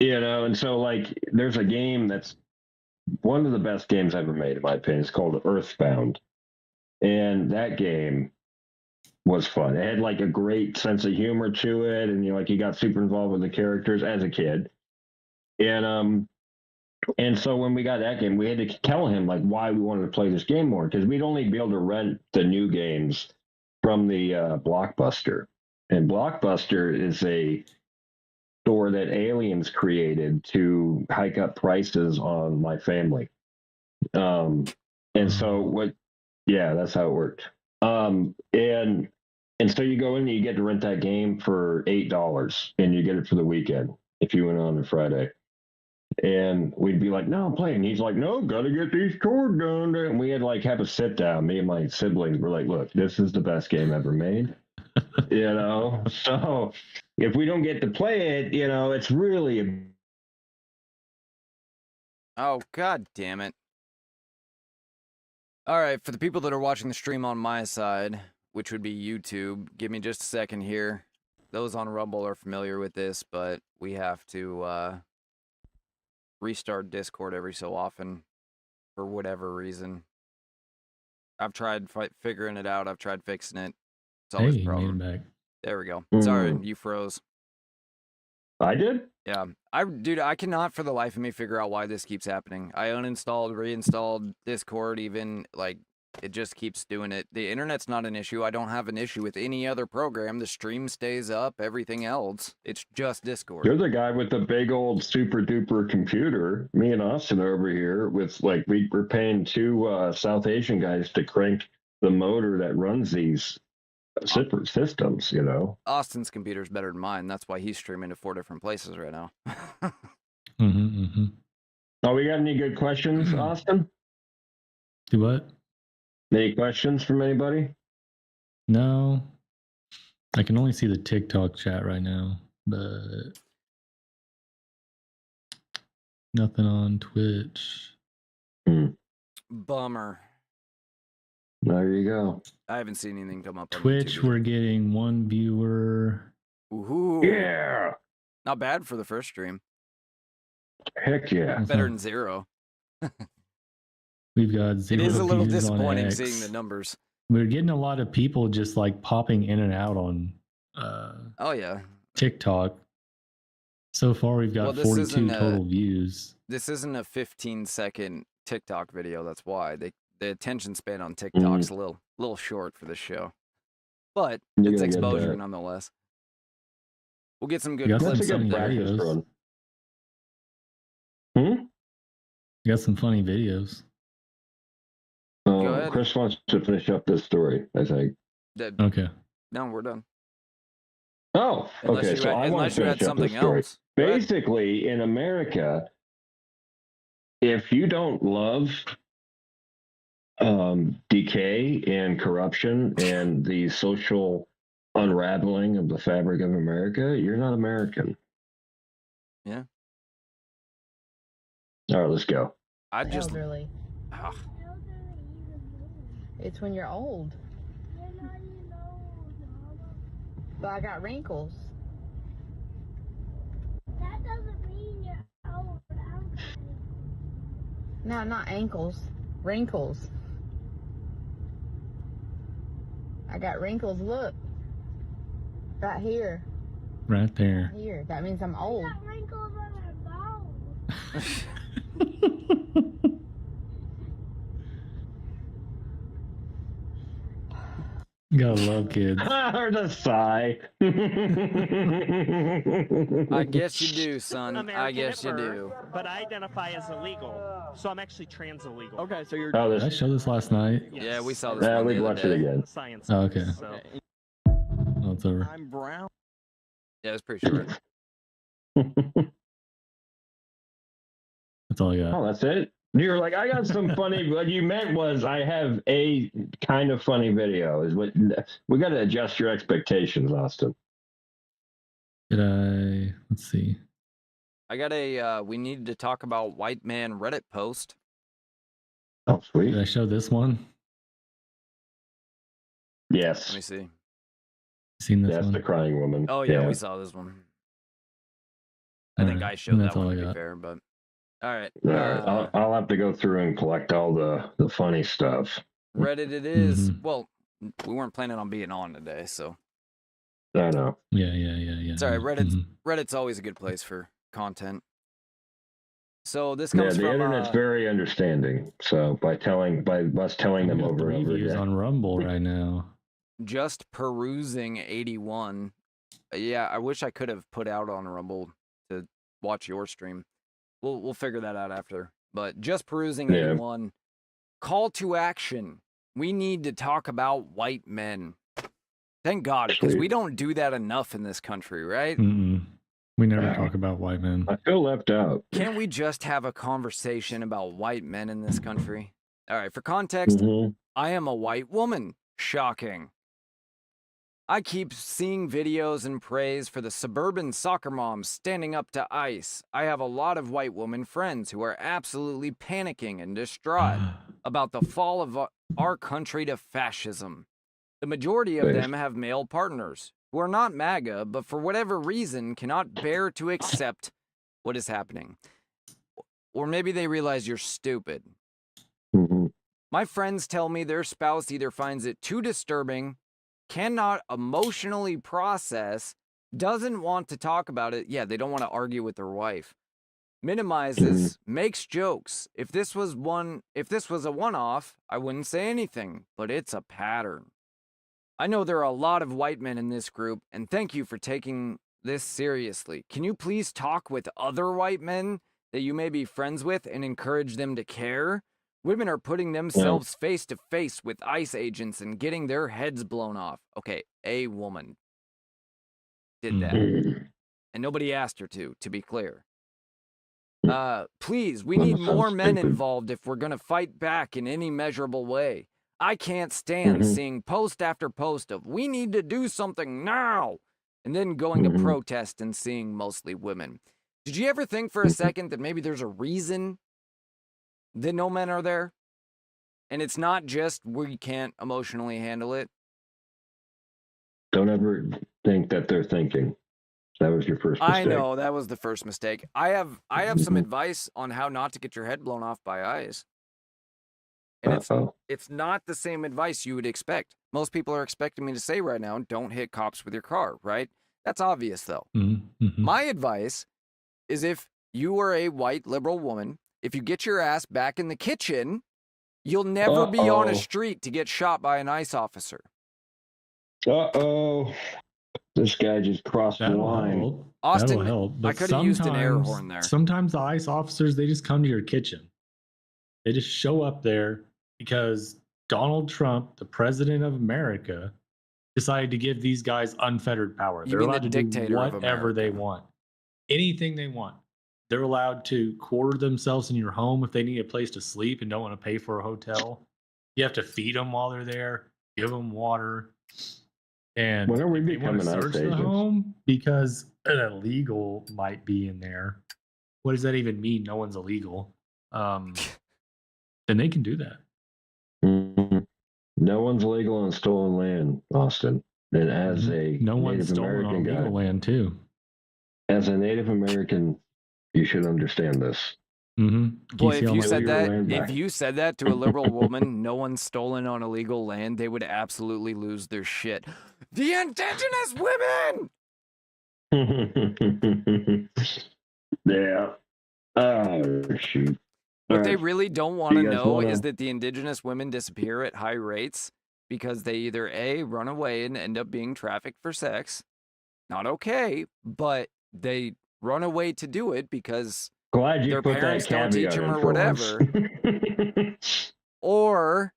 And so like there's a game that's one of the best games ever made, in my opinion. It's called Earthbound, and that game was fun. It had like a great sense of humor to it, and you got super involved with the characters as a kid. And so when we got that game, we had to tell him like why we wanted to play this game more, because we'd only be able to rent the new games from the Blockbuster. And Blockbuster is a store that aliens created to hike up prices on my family. And so that's how it worked. And so you go in and you get to rent that game for $8, and you get it for the weekend if you went on a Friday. And we'd be like, "No, I'm playing." He's like, "No, gotta get these chores done." And we had to have a sit down. Me and my siblings were like, "Look, this is the best game ever made." So if we don't get to play it, it's really Oh, God damn it. All right, for the people that are watching the stream on my side, which would be YouTube, give me just a second here. Those on Rumble are familiar with this, but we have to restart Discord every so often for whatever reason. I've tried figuring it out. I've tried fixing it. It's always a problem. Made it back. There we go. Sorry, you froze. I did? Yeah. I cannot for the life of me figure out why this keeps happening. I uninstalled, reinstalled Discord, even it just keeps doing it. The internet's not an issue. I don't have an issue with any other program. The stream stays up, everything else. It's just Discord. You're the guy with the big old super duper computer. Me and Austin are over here with like we're paying two South Asian guys to crank the motor that runs these separate systems, you know. Austin's computer's better than mine. That's why he's streaming to 4 different places right now. Oh, we got any good questions, Austin? Do what? Any questions from anybody? No. I can only see the TikTok chat right now, but nothing on Twitch. Bummer. There you go. I haven't seen anything come up on Twitch, YouTube. we're getting 1 viewer. Ooh. Yeah. Not bad for the first stream. Heck yeah. Better than 0. We've got 0 It is a little views on disappointing X. seeing the numbers. We're getting a lot of people just like popping in and out on Oh, yeah. TikTok. So far, we've got Well, this 42 isn't total views. This isn't a 15-second TikTok video. That's why. The attention span on TikTok's a little short for this show. But You're it's gonna get exposure that. nonetheless. We'll get some good You got clips. That's a some good funny practice videos. run. You got some funny videos. Go ahead. Chris wants to finish up this story, I think. Okay. No, we're done. Oh, Unless okay. you So had, I want unless to you had finish up this something story. else. Go ahead. Basically, in America, if you don't love decay and corruption and the social unraveling of the fabric of America, you're not American. Yeah. All right, let's go. I just Elderly. Ugh. It's when you're old. But I got wrinkles. That doesn't mean you're old. No, not ankles. Wrinkles. I got wrinkles, look. Right here. Right there. Right here. That means I'm old. Got wrinkles on our bones. Gotta love kids. Or the sigh. I guess you do, son. I American guess at you birth, do. But I identify as illegal, so I'm actually trans illegal. Okay, so you're. Oh, Did I show this last night? Yeah, we saw this Yeah, one we the other watched it day. again. Science. Oh, okay. So. Oh, it's over. I'm brown. Yeah, it's pretty short. That's all I got. Oh, that's it? You're like, I got some funny. What you meant was, I have a kind of funny video. Is what we got to adjust your expectations, Austin. Did I? Let's see. I got a we needed to talk about white man Reddit post. Oh, sweet. Did I show this one? Yes, Let me see. Seen this that's one? the crying woman. Oh yeah, we saw this one. I think Alright, I showed that's that all one I to be got. fair, but all right. All right, I'll have to go through and collect all the funny stuff. Reddit it is. Mhm. Well, we weren't planning on being on today, so I know. Yeah. it's all right. Reddit's Mhm. Reddit's always a good place for content. So this Yeah, comes the from internet's very understanding. So by us telling them We got over and 3 over views again. on Rumble right now. just perusing 81. Yeah, I wish I could have put out on Rumble to watch your stream. We'll figure that out after. But just perusing Yeah. 81. Call to action. We need to talk about white men. Thank God, because Sweet. we don't do that enough in this country, right? Mm-mm. We never Yeah. talk about white men. I feel left out. Can't we just have a conversation about white men in this country? All right, for context, Mhm. I am a white woman. Shocking. I keep seeing videos and praise for the suburban soccer moms standing up to ICE. I have a lot of white woman friends who are absolutely panicking and distraught about the fall of our country to fascism. The majority of them have male partners who are not MAGA, but for whatever reason cannot bear to accept what is happening. Or maybe they realize you're stupid. Mhm. My friends tell me their spouse either finds it too disturbing, cannot emotionally process, doesn't want to talk about it. Yeah, they don't want to argue with their wife. minimizes, makes jokes. If this was a one-off, I wouldn't say anything, but it's a pattern. I know there are a lot of white men in this group, and thank you for taking this seriously. Can you please talk with other white men that you may be friends with and encourage them to care? Women are putting themselves face to face with ICE agents and getting their heads blown off. Okay, a woman did that. And nobody asked her to be clear. Please, we need more men involved if we're going to fight back in any measurable way. I can't stand seeing post after post of, we need to do something now, and then going to protest and seeing mostly women. Did you ever think for a second that maybe there's a reason that no men are there? And it's not just we can't emotionally handle it? Don't ever think that they're thinking. That was your first mistake. I know, that was the first mistake. I have some advice on how not to get your head blown off by ICE. And it's not the same advice you would expect. Most people are expecting me to say right now, don't hit cops with your car, right? That's obvious, though. My advice is if you are a white liberal woman, if you get your ass back in the kitchen, you'll never be on a street to get shot by an ICE officer. This guy just crossed the line. Help. Austin, That'll help. But I could have used an air horn there. Sometimes the ICE officers, they just come to your kitchen. They just show up there because Donald Trump, the president of America, decided to give these guys unfettered power. They're allowed to do whatever they want. Anything they want. They're allowed to quarter themselves in your home if they need a place to sleep and don't want to pay for a hotel. You have to feed them while they're there, give them water. And when are we becoming ICE search the home because an illegal might be in there? What does that even mean? No one's illegal. Then they can do that. No one's illegal on stolen land, Austin. And as a no one's Native stolen American on legal land too. As a Native American, you should understand this. Boy, if you said that to a liberal woman, no one's stolen on illegal land, they would absolutely lose their shit. The indigenous women! Yeah. Oh, shoot. What they really don't want to know is that the indigenous women disappear at high rates because they either A, run away and end up being trafficked for sex. Not okay, but they run away to do it because their parents don't teach them or whatever. Or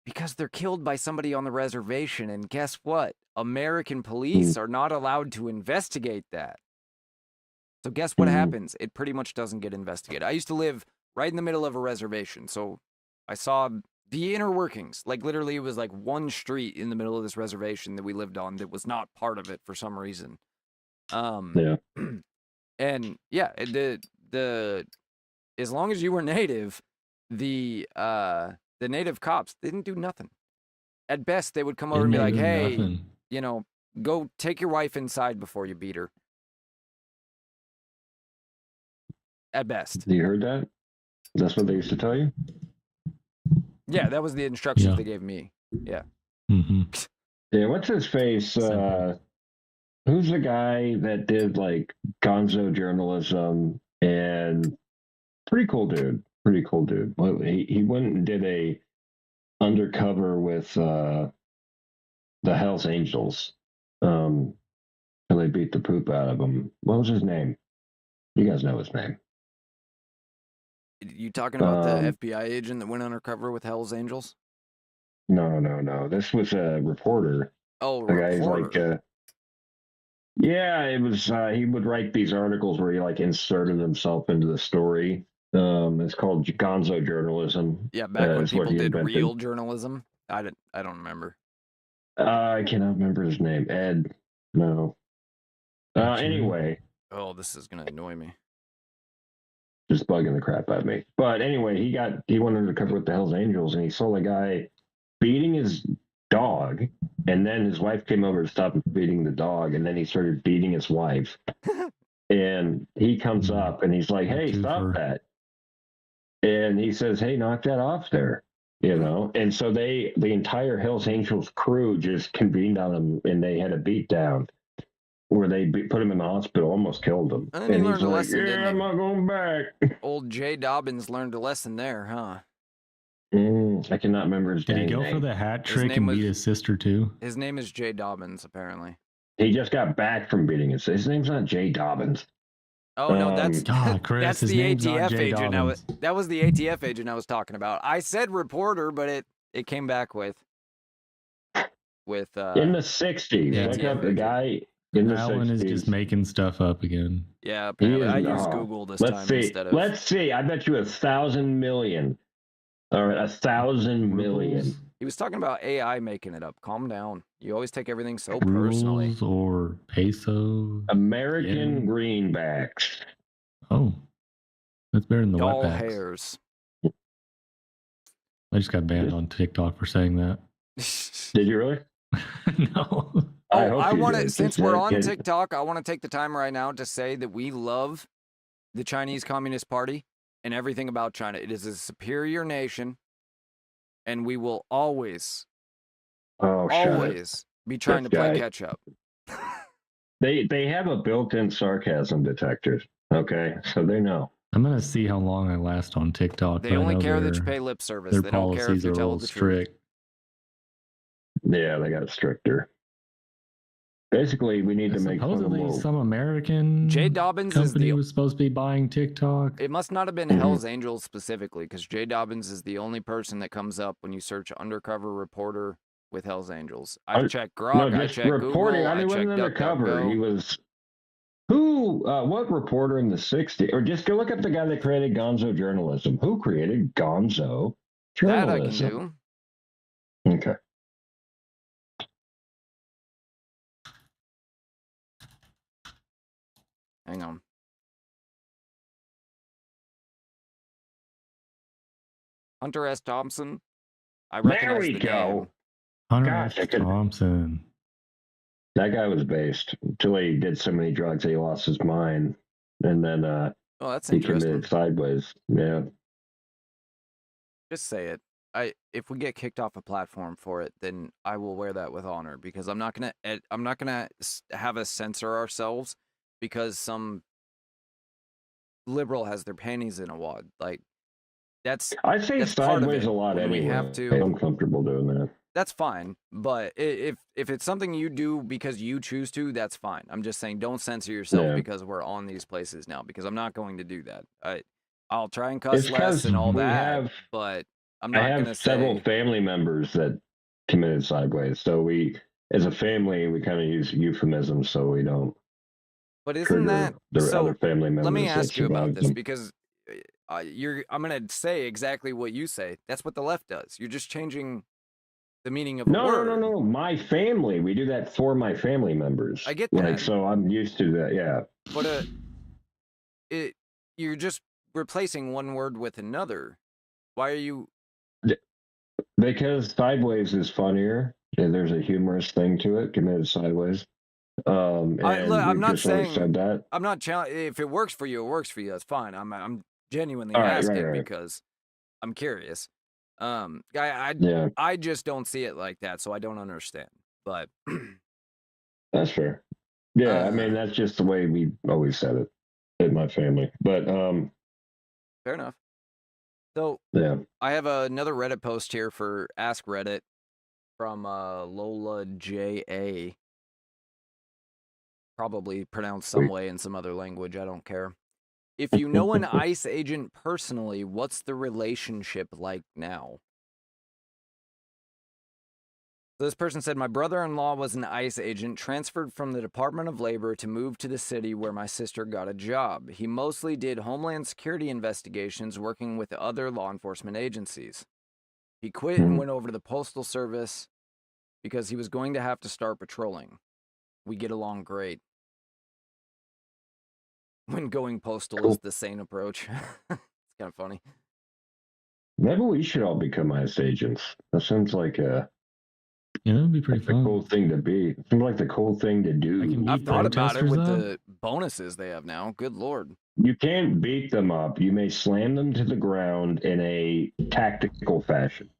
because they're killed by somebody on the reservation. And guess what? American police are not allowed to investigate that. So guess what happens? It pretty much doesn't get investigated. I used to live right in the middle of a reservation, so I saw the inner workings. Like literally it was like one street in the middle of this reservation that we lived on that was not part of it for some reason. And yeah, the as long as you were native, the native cops didn't do nothing. At best, they would come over and be like, "Hey, you know, go take your wife inside before you beat her." At best. You heard that? That's what they used to tell you? Yeah, that was the instructions they gave me. Yeah. Yeah, what's his face? Who's the guy that did like gonzo journalism and pretty cool dude. Well, he went and did a undercover with the Hells Angels. And they beat the poop out of him. What was his name? You guys know his name. You talking about the FBI agent that went undercover with Hell's Angels? No. This was a reporter. Oh, the guy's like, yeah, it was. He would write these articles where he like inserted himself into the story. It's called gonzo journalism. Yeah, back when people did real journalism. I don't remember. I cannot remember his name. Ed. No. Anyway. Oh, this is gonna annoy me. Just bugging the crap out of me. But anyway, he went undercover with the Hells Angels, and he saw a guy beating his dog, and then his wife came over to stop him beating the dog, and then he started beating his wife. And he comes up, and he's like, "Hey, stop that!" And he says, "Hey, knock that off there." You know, and so the entire Hells Angels crew just convened on him, and they had a beat down. where they put him in the hospital, almost killed him. And then he learned he's a like, lesson, didn't yeah, I'm he? not going back. Old Jay Dobbins learned a lesson there, huh? I cannot remember his Did he dang go name. for the hat His trick name and beat was- his sister too? His name is Jay Dobbins, apparently. He just got back from beating his name's not Jay Dobbins. Oh no, that's God, Chris, that's his the name's not ATF Jay agent. Dobbins. That was the ATF agent I was talking about. I said reporter, but it came back with in the 60s. yeah, Look up the agent. guy in the Alan 60s. is just making stuff up again. Yeah, He apparently is I used not. Google this Let's time see. instead of. Let's see. I bet you 1,000 million. Or 1,000 million. He was talking about AI making it up. Calm down. You always take everything so personally. Rubles or peso? American yen? greenbacks. Oh, that's better than the Doll wetbacks. hairs. I just got banned on TikTok for saying that. Did you really? No. I want to, did. since Just we're that on kid- TikTok, I want to take the time right now to say that we love the Chinese Communist Party and everything about China. It is a superior nation, and we will always Oh, shut it. always be trying This to play guy. catch up. They have a built-in sarcasm detector. Okay, so they know. I'm gonna see how long I last on TikTok. They but I only know care that you their- pay lip service. Their They don't care if policies are you a tell little the truth. strict. Yeah, they got it stricter. Basically, we need to make fun of Supposedly, woke. some American Jay Dobbins is company the. was supposed to be buying TikTok. It must not have been Mhm. Hell's Angels specifically, because Jay Dobbins is the only person that comes up when you search undercover reporter with Hell's Angels. I've checked Grok, No, I just checked reporting. Google, I I mean, checked wasn't undercover. He DuckDuckGo. was what reporter in the 60s? Or just go look up the guy that created Gonzo journalism. Who created Gonzo That I can journalism? do. Okay. Hang on. Hunter S. Thompson. I There recognize we the go. name. Hunter Gosh, S. I could- Thompson. That guy was based until he did so many drugs he lost his mind, and then Oh, that's he interesting. committed sideways. Yeah. Just say it. If we get kicked off a platform for it, then I will wear that with honor, because I'm not gonna have us censor ourselves because some liberal has their panties in a wad. Like that's I say that's part of sideways it, a lot and we anyway. have to- I'm comfortable doing that. that's fine. But if it's something you do because you choose to, that's fine. I'm just saying don't censor yourself Yeah. because we're on these places now, because I'm not going to do that. I'll try and cuss It's less 'cause and all we that, have- but I'm I not have gonna several say. family members that committed sideways, so we, as a family, we kind of use euphemisms so we don't But isn't trigger that their so? other family members. Let me that ask you about survived this, them. because I'm gonna say exactly what you say. That's what the left does. You're just changing the meaning of a No, word. no. My family, we do that for my family members. I get Like, that. so I'm used to that. Yeah. But you're just replacing one word with another. Why are you? Because sideways is funnier. And there's a humorous thing to it. Committed sideways. And Look, I'm we've not just always saying- said that. I'm not challenging. If it works for you, it works for you. That's fine. I'm genuinely All right, asking right. because I'm curious. Yeah, I just don't see it like that, so I don't understand. But that's fair. Yeah, I mean Uh, that's just the way we always said it in my family. But fair enough. So yeah. I have another Reddit post here for Ask Reddit from Lola J.A. Probably pronounced some way in some other language. I don't care. If you know an ICE agent personally, what's the relationship like now? So this person said, my brother-in-law was an ICE agent transferred from the Department of Labor to move to the city where my sister got a job. He mostly did Homeland Security investigations working with other law enforcement agencies. He quit and went over to the Postal Service because he was going to have to start patrolling. We get along great. When going postal is the sane approach. It's kind of funny. Maybe we should all become ICE agents. That sounds like a It'd be pretty fun. cool thing to be. Seems like the cool thing to do. I've thought about it protesters with up? the bonuses they have now. Good Lord. You can't beat them up. You may slam them to the ground in a tactical fashion,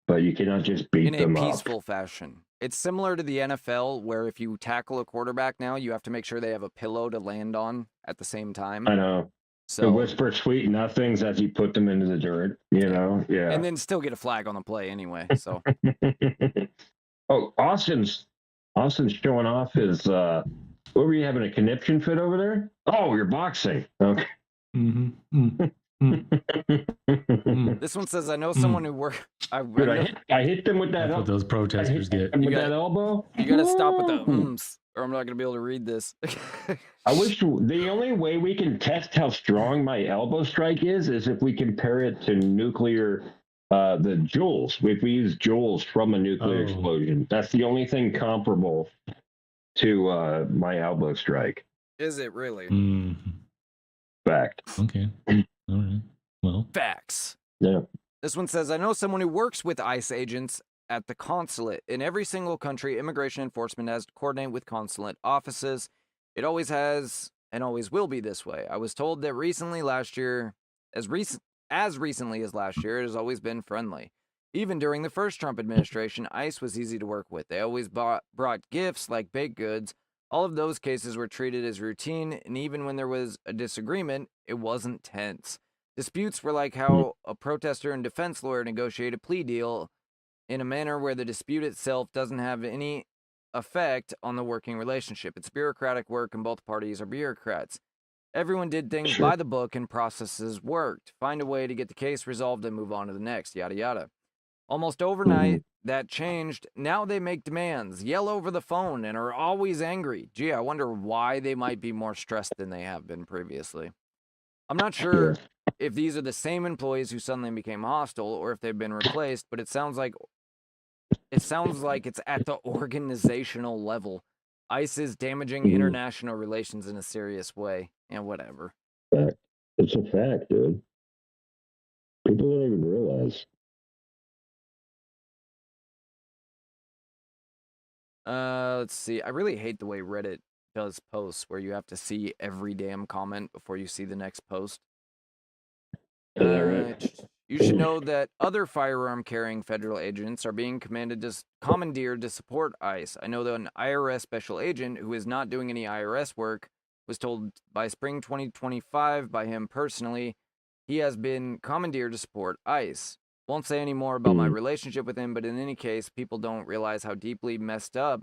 but you cannot just beat In a them up. peaceful fashion. It's similar to the NFL, where if you tackle a quarterback now, you have to make sure they have a pillow to land on at the same time. I know. So To whisper sweet nothings as you put them into the dirt, you know? Yeah. And then still get a flag on the play anyway. So oh, Austin's showing off his what were you having a conniption fit over there? Oh, you're boxing. Okay. This one says, I know someone who works. I hit them with that. That's what those protesters get. With that elbow. You got to stop with the or I'm not going to be able to read this. I wish the only way we can test how strong my elbow strike is if we compare it to nuclear, the joules. If we use joules from a nuclear explosion, that's the only thing comparable to my elbow strike. Is it really? Fact. Okay. All right. Well. Facts. Yeah. This one says, I know someone who works with ICE agents at the consulate. In every single country, immigration enforcement has to coordinate with consulate offices. It always has and always will be this way. I was told that as recently as last year, it has always been friendly. Even during the first Trump administration, ICE was easy to work with. They always brought gifts like baked goods. All of those cases were treated as routine, and even when there was a disagreement, it wasn't tense. Disputes were like how a protester and defense lawyer negotiate a plea deal in a manner where the dispute itself doesn't have any effect on the working relationship. It's bureaucratic work, and both parties are bureaucrats. Everyone did things by the book, and processes worked. Find a way to get the case resolved and move on to the next, yada yada. Almost overnight, that changed. Now they make demands, yell over the phone, and are always angry. Gee, I wonder why they might be more stressed than they have been previously. I'm not sure if these are the same employees who suddenly became hostile or if they've been replaced, but it sounds like it's at the organizational level. ICE is damaging international relations in a serious way. And whatever. Fact. It's a fact, dude. People don't even realize. Let's see. I really hate the way Reddit does posts where you have to see every damn comment before you see the next post. You should know that other firearm-carrying federal agents are being commandeered to support ICE. I know that an IRS special agent who is not doing any IRS work was told by spring 2025 by him personally he has been commandeered to support ICE. Won't say any more about my relationship with him, but in any case, people don't realize how deeply messed up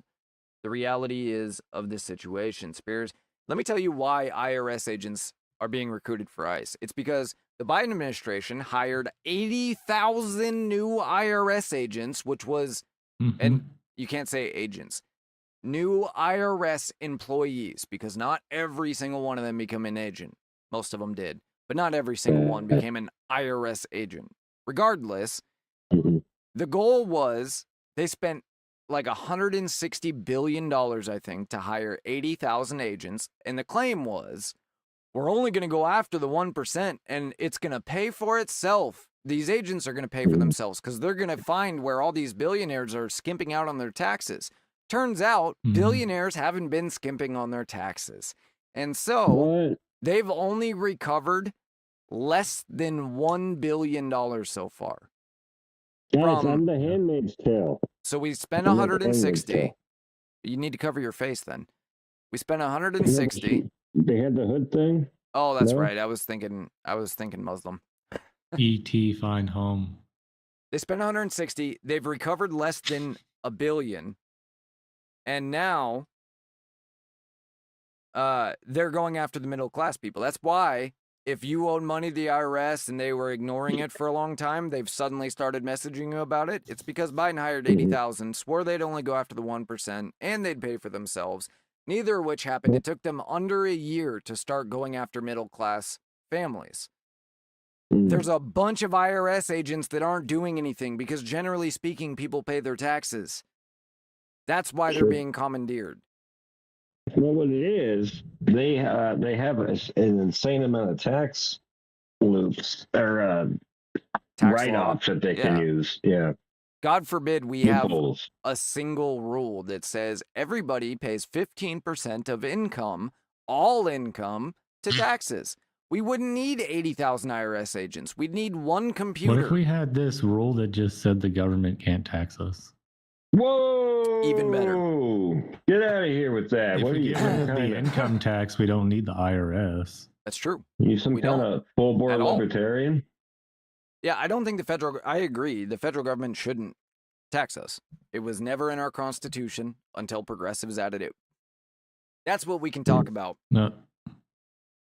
the reality is of this situation. Spears, let me tell you why IRS agents are being recruited for ICE. It's because the Biden administration hired 80,000 new IRS agents, which was, and you can't say agents, new IRS employees, because not every single one of them became an agent. Most of them did, but not every single one became an IRS agent. Regardless, the goal was they spent like $160 billion, I think, to hire 80,000 agents, and the claim was, we're only going to go after the 1%, and it's going to pay for itself. These agents are going to pay for themselves because they're going to find where all these billionaires are skimping out on their taxes. Turns out, billionaires haven't been skimping on their taxes. And so, they've only recovered less than $1 billion so far. Guys, I'm the Handmaid's Tale. So we spent 160. You need to cover your face then. We spent 160. They had the hood thing? Oh, that's right. I was thinking Muslim. E.T. find home. They spent 160. They've recovered less than $1 billion. And now they're going after the middle class people. That's why if you owed money to the IRS and they were ignoring it for a long time, they've suddenly started messaging you about it. It's because Biden hired 80,000, swore they'd only go after the 1%, and they'd pay for themselves. Neither of which happened. It took them under a year to start going after middle class families. There's a bunch of IRS agents that aren't doing anything because generally speaking, people pay their taxes. That's why they're being commandeered. Well, what it is, they have an insane amount of tax loops or write-offs that they can use. Yeah. God forbid we have a single rule that says everybody pays 15% of income, all income, to taxes. We wouldn't need 80,000 IRS agents. We'd need one computer. What if we had this rule that just said the government can't tax us? Whoa! Even better. Get out of here with that. If What are we you, get some rid of kind the of, income tax, we don't need the IRS. That's true. you some We kind don't of full bore at all. libertarian? Yeah, I don't think I agree. The federal government shouldn't tax us. It was never in our Constitution until progressives added it. That's what we can talk about. No.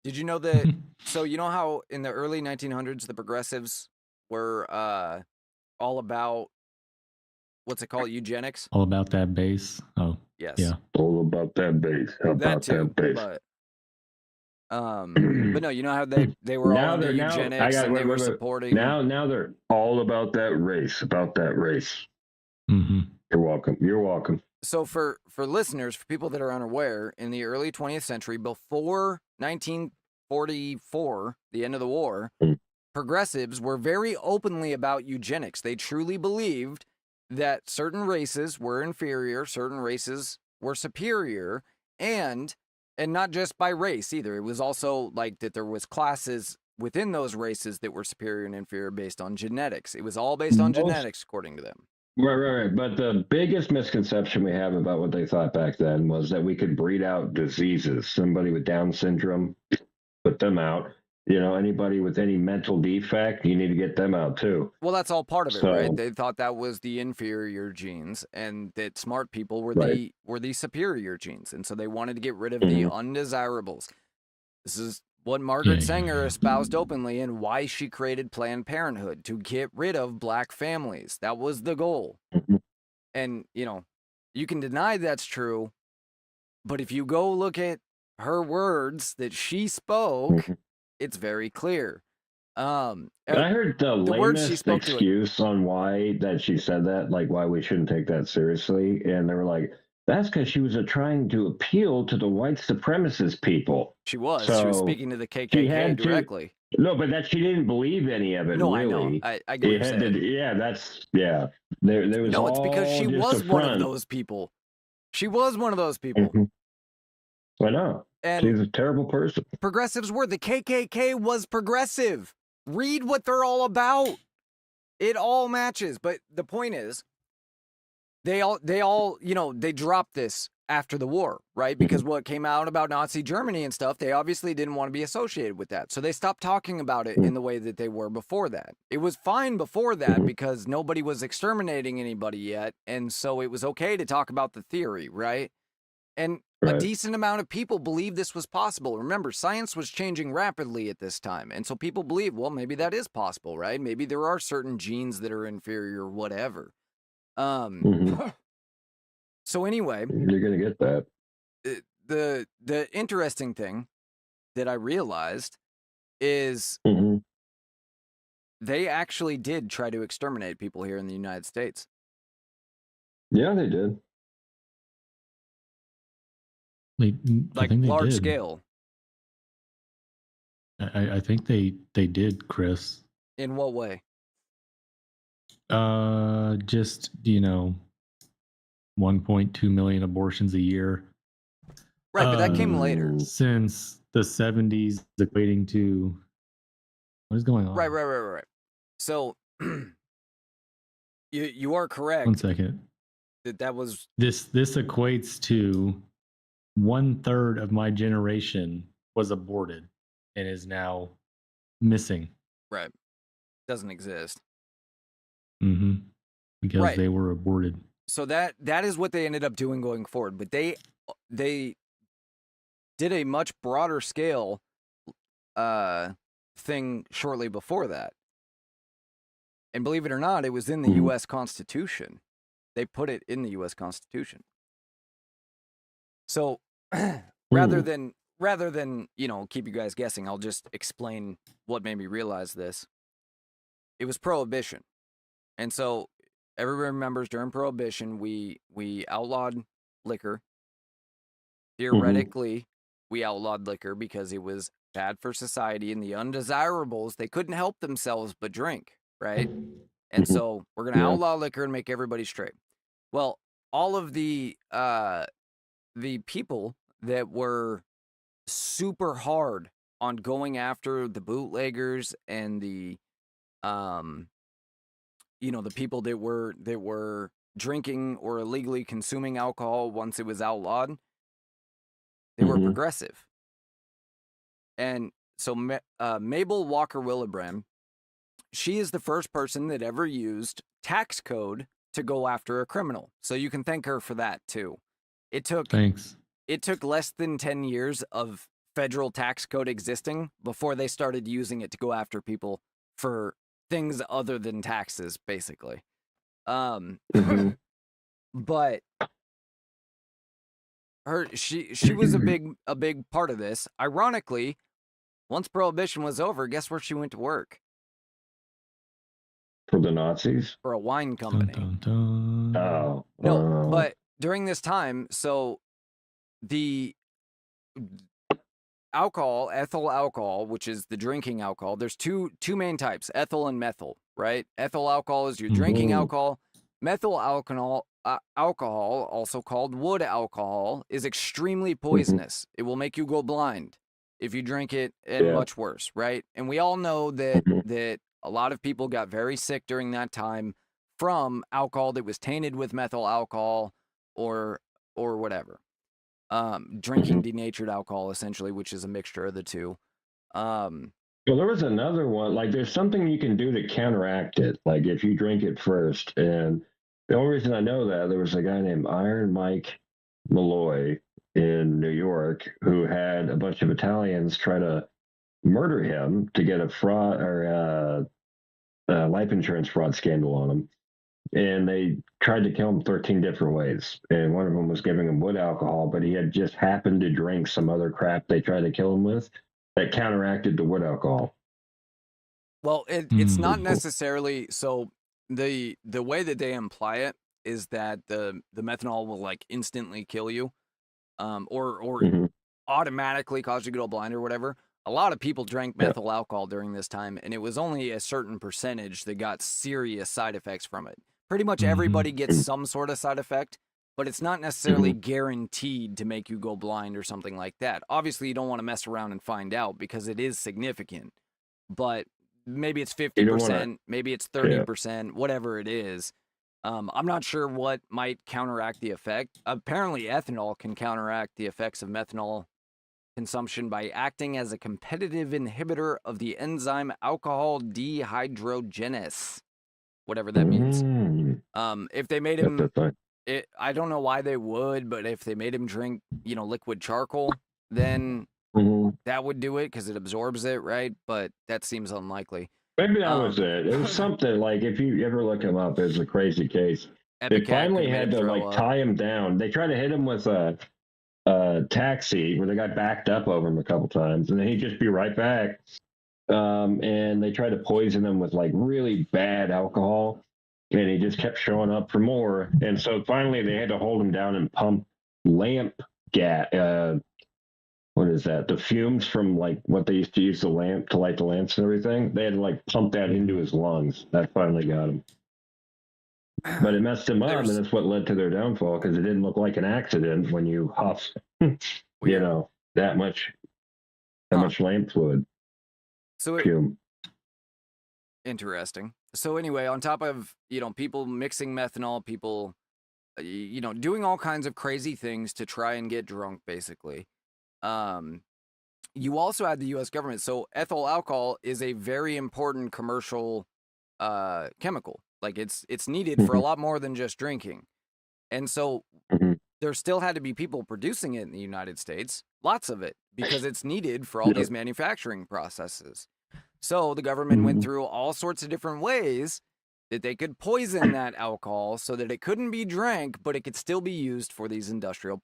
Did you know that? So you know how in the early 1900s the progressives were all about what's it called, eugenics? All about that base. Oh, Yes. yeah. All about that base. How That about too. that base? But no, you know how they were all into eugenics and they were supporting. Now they're all about that race. About that race. Mm-hmm. You're welcome. You're welcome. So for listeners, for people that are unaware, in the early 20th century, before 1944, the end of the war, progressives were very openly about eugenics. They truly believed that certain races were inferior, certain races were superior, and not just by race either. It was also like that there was classes within those races that were superior and inferior based on genetics. It was all based on genetics, according to them. Right. But the biggest misconception we have about what they thought back then was that we could breed out diseases. Somebody with Down syndrome, put them out. You know, anybody with any mental defect, you need to get them out too. Well, that's all part of it, right? They thought that was the inferior genes, and that smart people were the superior genes, and so they wanted to get rid of the undesirables. This is what Margaret Sanger espoused openly, and why she created Planned Parenthood, to get rid of black families. That was the goal. And you know, you can deny that's true, but if you go look at her words that she spoke, it's very clear. I heard the lamest excuse on why that she said that, like why we shouldn't take that seriously, and they were like, that's because she was trying to appeal to the white supremacist people. She was. So she was speaking to the KKK directly. No, but that she didn't believe any of it. No, really. I know. I get what you're saying. There was. No, it's because she was one of those people. She was one of those people. I know. And she's a terrible person. Progressives were. The KKK was progressive. Read what they're all about. It all matches. But the point is, they all, you know, they dropped this after the war, right? Because what came out about Nazi Germany and stuff, they obviously didn't want to be associated with that. So they stopped talking about it in the way that they were before that. It was fine before that because nobody was exterminating anybody yet. And so it was okay to talk about the theory, right? And a decent amount of people believed this was possible. Remember, science was changing rapidly at this time. And so people believe, well, maybe that is possible, right? Maybe there are certain genes that are inferior or whatever. So anyway, you're gonna get that. The interesting thing that I realized is they actually did try to exterminate people here in the United States. Yeah, they did. Like large scale. I think they did, Chris. In what way? Just, you know, 1.2 million abortions a year. Right, but that came later. Since the 70s, equating to what is going on? Right. So you are correct. 1 second. That was this equates to 1/3 of my generation was aborted and is now missing. Right. Doesn't exist. Because they were aborted. So that is what they ended up doing going forward. But they did a much broader scale thing shortly before that. And believe it or not, it was in the U.S. Constitution. They put it in the U.S. Constitution. So rather than, you know, keep you guys guessing, I'll just explain what made me realize this. It was prohibition. And so everybody remembers during Prohibition, we outlawed liquor. Theoretically, we outlawed liquor because it was bad for society, and the undesirables, they couldn't help themselves but drink, right? And so we're going to outlaw liquor and make everybody straight. Well, all of the people that were super hard on going after the bootleggers and the you know, the people that were drinking or illegally consuming alcohol once it was outlawed, they were progressive. And so Mabel Walker Willebrand, she is the first person that ever used tax code to go after a criminal. So you can thank her for that too. It took less than 10 years of federal tax code existing before they started using it to go after people for things other than taxes, basically. But she was a big part of this. Ironically, once Prohibition was over, guess where she went to work? For the Nazis? For a wine company. Dun, dun, dun. Oh. No, but during this time, so the alcohol, ethyl alcohol, which is the drinking alcohol, there's two main types, ethyl and methyl, right? Ethyl alcohol is your drinking alcohol. Methyl alcohol, also called wood alcohol, is extremely poisonous. It will make you go blind if you drink it, and much worse, right? And we all know that a lot of people got very sick during that time from alcohol that was tainted with methyl alcohol or whatever. Drinking denatured alcohol, essentially, which is a mixture of the two. Well, there was another one. Like, there's something you can do to counteract it. Like, if you drink it first. And the only reason I know that, there was a guy named Iron Mike Malloy in New York who had a bunch of Italians try to murder him to get a fraud or life insurance fraud scandal on him. And they tried to kill him 13 different ways. And one of them was giving him wood alcohol, but he had just happened to drink some other crap they tried to kill him with that counteracted the wood alcohol. Well, it's not necessarily so. The way that they imply it is that the methanol will like instantly kill you, or automatically cause you to go blind or whatever. A lot of people drank methyl alcohol during this time, and it was only a certain percentage that got serious side effects from it. Pretty much everybody gets some sort of side effect, but it's not necessarily guaranteed to make you go blind or something like that. Obviously, you don't want to mess around and find out because it is significant, but maybe it's 50%, maybe it's 30%, whatever it is. I'm not sure what might counteract the effect. Apparently, ethanol can counteract the effects of methanol consumption by acting as a competitive inhibitor of the enzyme alcohol dehydrogenase, whatever that means. If they made him, I don't know why they would, but if they made him drink, liquid charcoal, then that would do it because it absorbs it, right? But that seems unlikely. Maybe that was it. It was something like, if you ever look him up, it's a crazy case. They finally had to tie him down. They tried to hit him with a taxi where the guy backed up over him a couple times, and then he'd just be right back. And they tried to poison him with like really bad alcohol, and he just kept showing up for more. And so finally they had to hold him down and pump lamp gas. What is that? The fumes from like what they used to use the lamp to light the lamps and everything. They had to like pump that into his lungs. That finally got him. But it messed him up, and that's what led to their downfall, because it didn't look like an accident when you huff, that much lamp fluid. So interesting. So anyway, on top of, people mixing methanol, people, doing all kinds of crazy things to try and get drunk, basically. You also had the U.S. government. So ethyl alcohol is a very important commercial chemical. Like it's needed for a lot more than just drinking. And so there still had to be people producing it in the United States, lots of it, because it's needed for all these manufacturing processes. So the government went through all sorts of different ways that they could poison that alcohol so that it couldn't be drank, but it could still be used for these industrial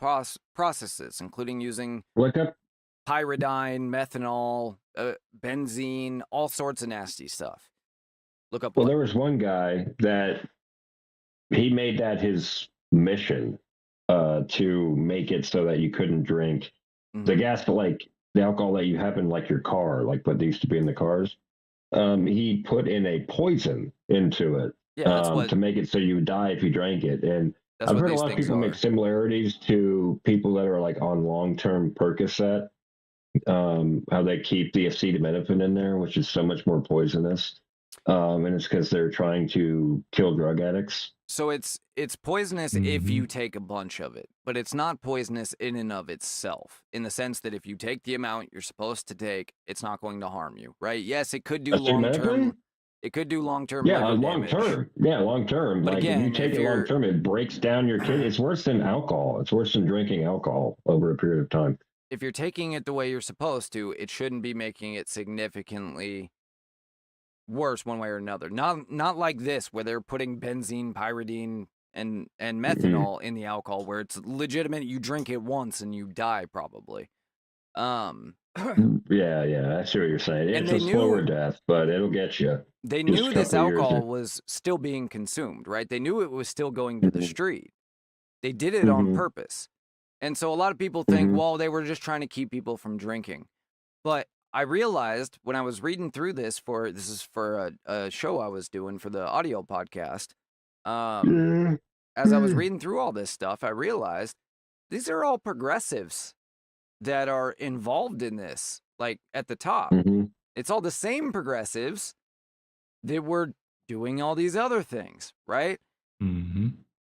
processes, including using pyridine, methanol, benzene, all sorts of nasty stuff. Look up. Well, there was one guy that he made that his mission to make it so that you couldn't drink the gas, like the alcohol that you have in like your car, like what used to be in the cars. He put in a poison into it to make it so you would die if you drank it. And I've heard a lot of people make similarities to people that are like on long-term Percocet, how they keep the acetaminophen in there, which is so much more poisonous. And it's because they're trying to kill drug addicts. So it's poisonous if you take a bunch of it, but it's not poisonous in and of itself, in the sense that if you take the amount you're supposed to take, it's not going to harm you, right? Yes, it could do long-term. It could do long-term. Yeah, liver long damage. term. Yeah, long term. But like again, if you take it long term, it breaks down your kidney. It's worse than alcohol. It's worse than drinking alcohol over a period of time. If you're taking it the way you're supposed to, it shouldn't be making it significantly worse one way or another. Not like this, where they're putting benzene, pyridine, and methanol in the alcohol, where it's legitimate. You drink it once and you die probably. Yeah, I see what you're saying. And It's a slower death, but it'll get you. They knew this alcohol was still being consumed, right? They knew it was still going to the street. They did it on purpose. And so a lot of people think, well, they were just trying to keep people from drinking. But I realized when I was reading through this is for a show I was doing for the audio podcast. As I was reading through all this stuff, I realized these are all progressives that are involved in this, like at the top. It's all the same progressives that were doing all these other things, right?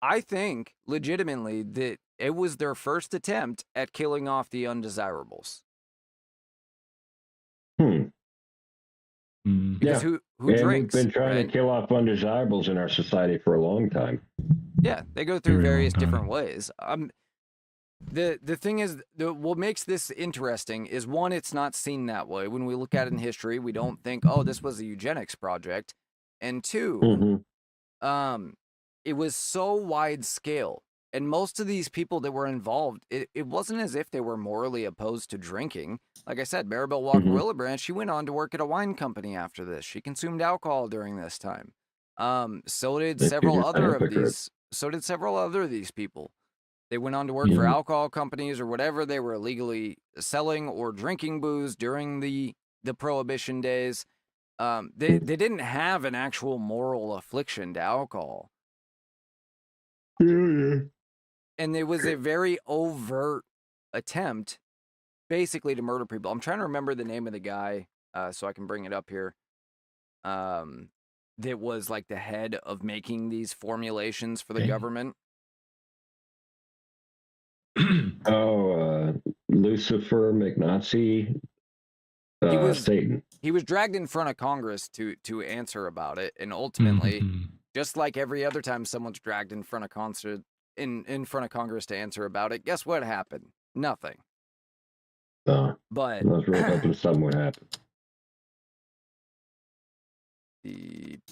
I think legitimately that it was their first attempt at killing off the undesirables. Because who drinks? We've been trying to kill off undesirables in our society for a long time. Yeah, they go through various different ways. The thing is, what makes this interesting is, one, it's not seen that way. When we look at it in history, we don't think, oh, this was a eugenics project. And two, it was so wide scale. And most of these people that were involved, it wasn't as if they were morally opposed to drinking. Like I said, Maribel Walker Willebrandt, she went on to work at a wine company after this. She consumed alcohol during this time. So did several other of these people. They went on to work for alcohol companies or whatever. They were illegally selling or drinking booze during the Prohibition days. They didn't have an actual moral affliction to alcohol. And it was a very overt attempt, basically, to murder people. I'm trying to remember the name of the guy, so I can bring it up here. That was like the head of making these formulations for the government. Lucifer McNazi. Satan. He was dragged in front of Congress to answer about it, and ultimately, just like every other time someone's dragged in front of in front of Congress to answer about it, guess what happened? Nothing. But I was really hoping something would happen.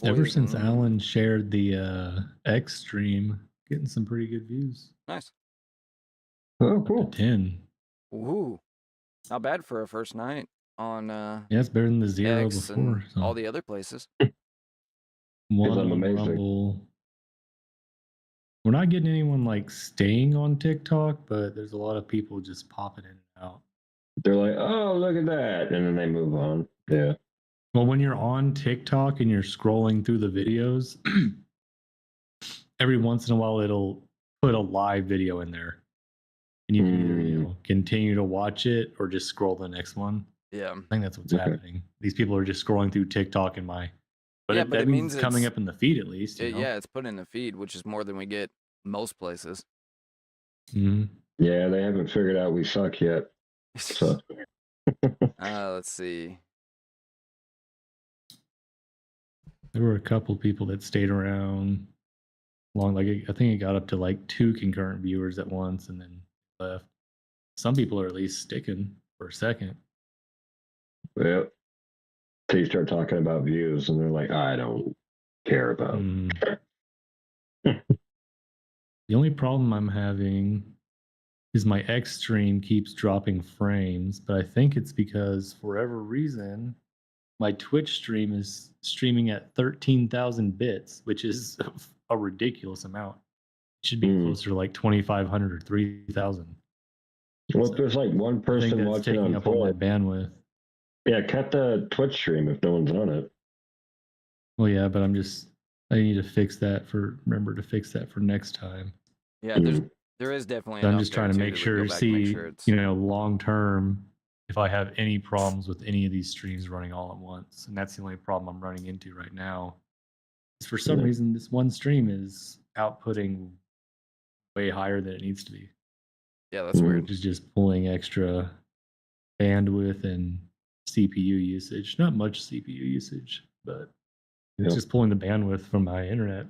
Ever since Alan shared the X stream, getting some pretty good views. Nice. Oh, cool. 10. Ooh, not bad for a first night on. Yeah, it's better than the 0 X before. and all the other places. One on Rumble. We're not getting anyone like staying on TikTok, but there's a lot of people just popping in and out. They're like, oh, look at that. And then they move on. Yeah. Well, when you're on TikTok and you're scrolling through the videos, every once in a while it'll put a live video in there. And you can either continue to watch it or just scroll the next one. Yeah. I think that's what's happening. These people are just scrolling through TikTok in my... But that means it's coming up in the feed at least. Yeah, it's put in the feed, which is more than we get most places. Mm-hmm. Yeah, they haven't figured out we suck yet. So. Let's see. There were a couple people that stayed around long. Like I think it got up to like 2 concurrent viewers at once and then left. Some people are at least sticking for a second. Well, so you start talking about views and they're like, I don't care about. The only problem I'm having is my X stream keeps dropping frames, but I think it's because for whatever reason, my Twitch stream is streaming at 13,000 bits, which is a ridiculous amount. It should be closer to like 2,500 or 3,000. Well, if there's like one person watching taking on up all my bandwidth. Yeah, cut the Twitch stream if no one's on it. Well, yeah, but I need to remember to fix that for next time. Yeah, there is definitely. I'm just trying to make sure, long term, if I have any problems with any of these streams running all at once. And that's the only problem I'm running into right now. Is for some reason, this one stream is outputting way higher than it needs to be. Yeah, that's weird. Which is just pulling extra bandwidth and CPU usage. Not much CPU usage, but it's just pulling the bandwidth from my internet.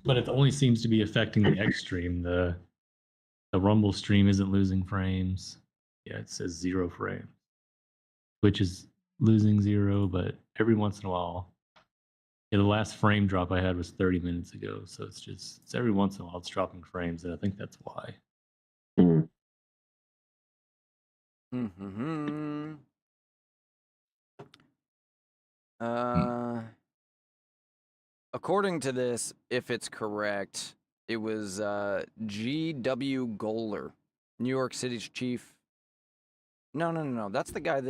But it only seems to be affecting the X stream. The Rumble stream isn't losing frames. Yeah, it says 0 frames, which is losing 0, but every once in a while. Yeah, the last frame drop I had was 30 minutes ago, so it's every once in a while it's dropping frames, and I think that's why. According to this, if it's correct, it was G.W. Goler, New York City's chief. No. That's the guy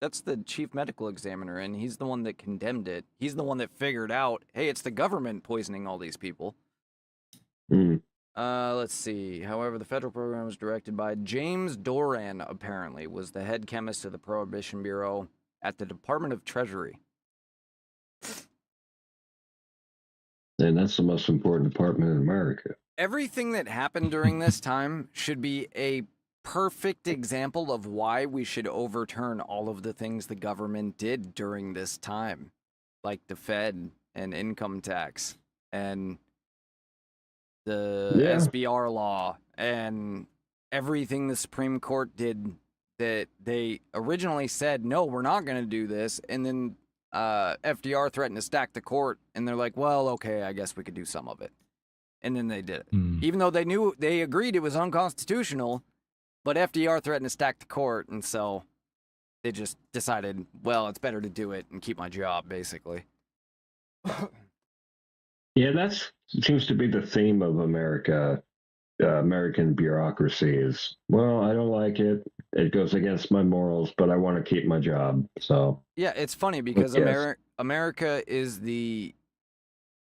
that's the chief medical examiner, and he's the one that condemned it. He's the one that figured out, hey, it's the government poisoning all these people. Let's see. However, the federal program was directed by James Doran, apparently, was the head chemist of the Prohibition Bureau at the Department of Treasury. And that's the most important department in America. Everything that happened during this time should be a perfect example of why we should overturn all of the things the government did during this time, like the Fed and income tax and the SBR law and everything the Supreme Court did that they originally said, no, we're not going to do this. And then FDR threatened to stack the court, and they're like, well, okay, I guess we could do some of it. And then they did it. Even though they agreed it was unconstitutional, but FDR threatened to stack the court, and so they just decided, well, it's better to do it and keep my job, basically. Yeah, that seems to be the theme of America. American bureaucracy is, well, I don't like it. It goes against my morals, but I want to keep my job. So yeah, it's funny because America is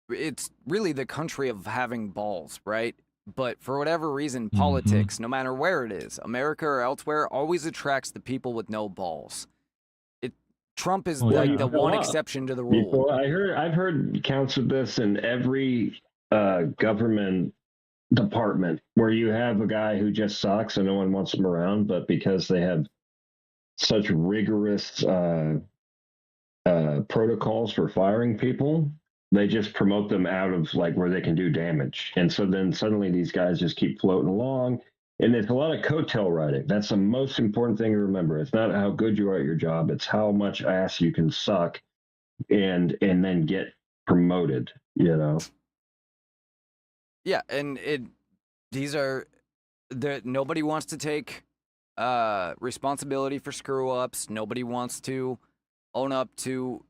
it's really the country of having balls, right? But for whatever reason, politics, no matter where it is, America or elsewhere, always attracts the people with no balls. Trump is like the one exception to the rule. I've heard counts of this in every government department where you have a guy who just sucks and no one wants him around, but because they have such rigorous protocols for firing people, they just promote them out of like where they can do damage. And so then suddenly these guys just keep floating along. And there's a lot of coattail riding. That's the most important thing to remember. It's not how good you are at your job. It's how much ass you can suck and then get promoted, you know? Yeah, and nobody wants to take responsibility for screw-ups. Nobody wants to own up to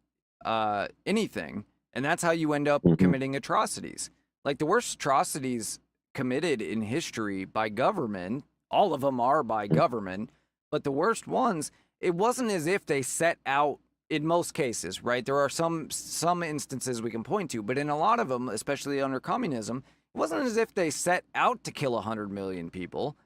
anything. And that's how you end up committing atrocities. Like the worst atrocities committed in history by government, all of them are by government, but the worst ones, it wasn't as if they set out, in most cases, right? There are some instances we can point to, but in a lot of them, especially under communism, it wasn't as if they set out to kill 100 million people.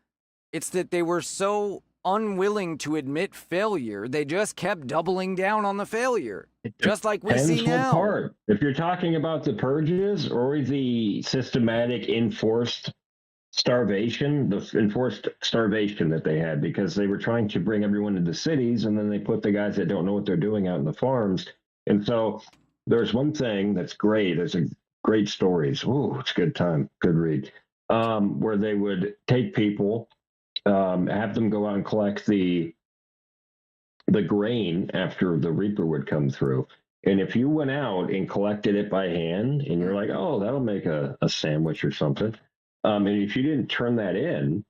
It's that they were so unwilling to admit failure, they just kept doubling down on the failure, just like we see now. Part. If you're talking about the purges or the systematic enforced starvation, the enforced starvation that they had, because they were trying to bring everyone into cities, and then they put the guys that don't know what they're doing out in the farms. And so there's one thing that's great. There's a great stories. Ooh, it's a good time, good read. Where they would take people, have them go out and collect the grain after the reaper would come through. And if you went out and collected it by hand and you're like, oh, that'll make a sandwich or something. And if you didn't turn that in,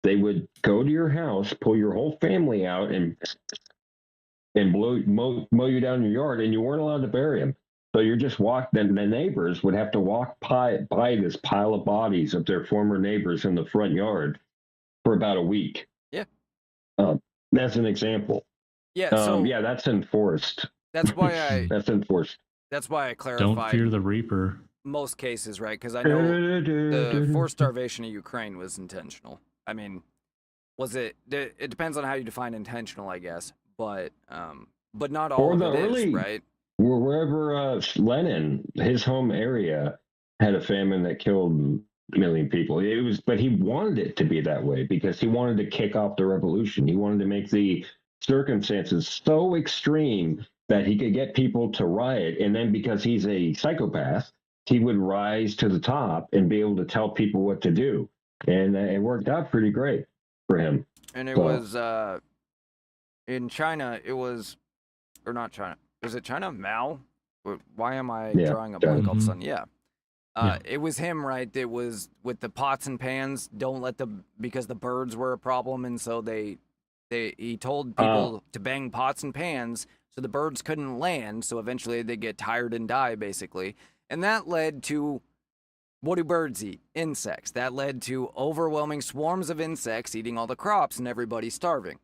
they would go to your house, pull your whole family out and mow you down your yard, and you weren't allowed to bury them. So you're just walking, the neighbors would have to walk by this pile of bodies of their former neighbors in the front yard for about a week. Yeah. That's an example. Yeah. So yeah, that's enforced. That's why that's enforced. That's why I clarified. Don't fear the Reaper. Most cases, right? Because I know the forced starvation of Ukraine was intentional. I mean, Was it? It depends on how you define intentional, I guess. But not all Or of the it is, early, right? wherever Lenin, his home area, had a famine that killed a million people. It was, but he wanted it to be that way because he wanted to kick off the revolution. He wanted to make the circumstances so extreme that he could get people to riot, and then because he's a psychopath, he would rise to the top and be able to tell people what to do, and it worked out pretty great for him. And it So- was in China. It was, or not China. Was it China? Mao? Why am I Yeah, drawing a blank all of a Mhm. sudden? Yeah. Yeah. It was him, right? It was with the pots and pans. Don't let because the birds were a problem, and so he told people to bang pots and pans so the birds couldn't land. So eventually they get tired and die, basically. And that led to, what do birds eat? Insects. That led to overwhelming swarms of insects eating all the crops and everybody starving.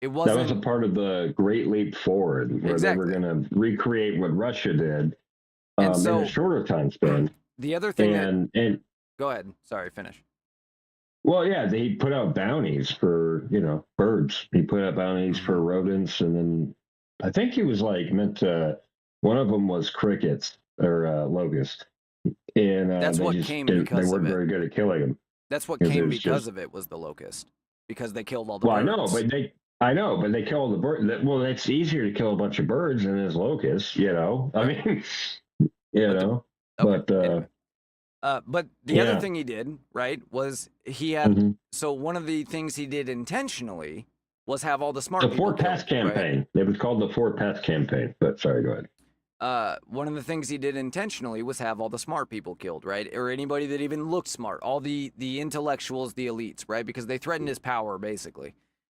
It That was a wasn't part of the Great Leap Forward, where Exactly. they were going to recreate what Russia did And in so- a shorter time span. the other thing. And Go ahead. Sorry, finish. well, yeah, they put out bounties for birds. He put out bounties for rodents, and then I think he was like meant to. One of them was crickets or locusts, and That's they what just came didn't- because they of weren't it. very good at killing them. That's what Because it came was because just- of it was the locust, because they killed all the Well, I birds. know, but they kill the bird. Well, it's easier to kill a bunch of birds than it is locusts. I mean, Okay, but anyway. But the other yeah. thing he did, right, was he had. Mhm. So one of the things he did intentionally was have all the smart The people Fort Pass killed, right? campaign. It was called the Fort Pass campaign. But sorry, go ahead. One of the things he did intentionally was have all the smart people killed, right? Or anybody that even looked smart, all the intellectuals, the elites, right? Because they threatened his power, basically.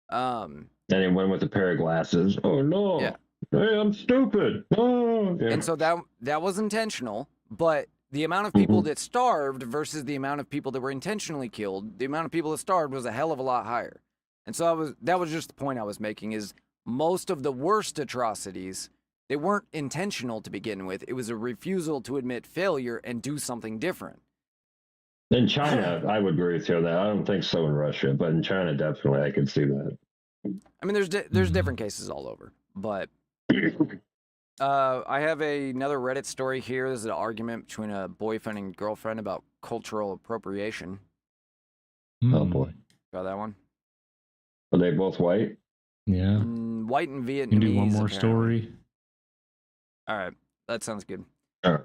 And it went with a pair of glasses. Oh no! Yeah. Hey, I'm stupid. Oh, yeah. And so that was intentional, but the amount of people Mhm. that starved versus the amount of people that were intentionally killed, the amount of people that starved was a hell of a lot higher. And so that was just the point I was making, is most of the worst atrocities, they weren't intentional to begin with. It was a refusal to admit failure and do something different. In China, I would agree with you on that. I don't think so in Russia, but in China, definitely, I could see that. I mean, there's different cases all over, but I have another Reddit story here. There's an argument between a boyfriend and girlfriend about cultural appropriation. Oh boy, Got that one? are they both white? Yeah. White and You Vietnamese. can do one more apparently. story. All right, that sounds good. All right.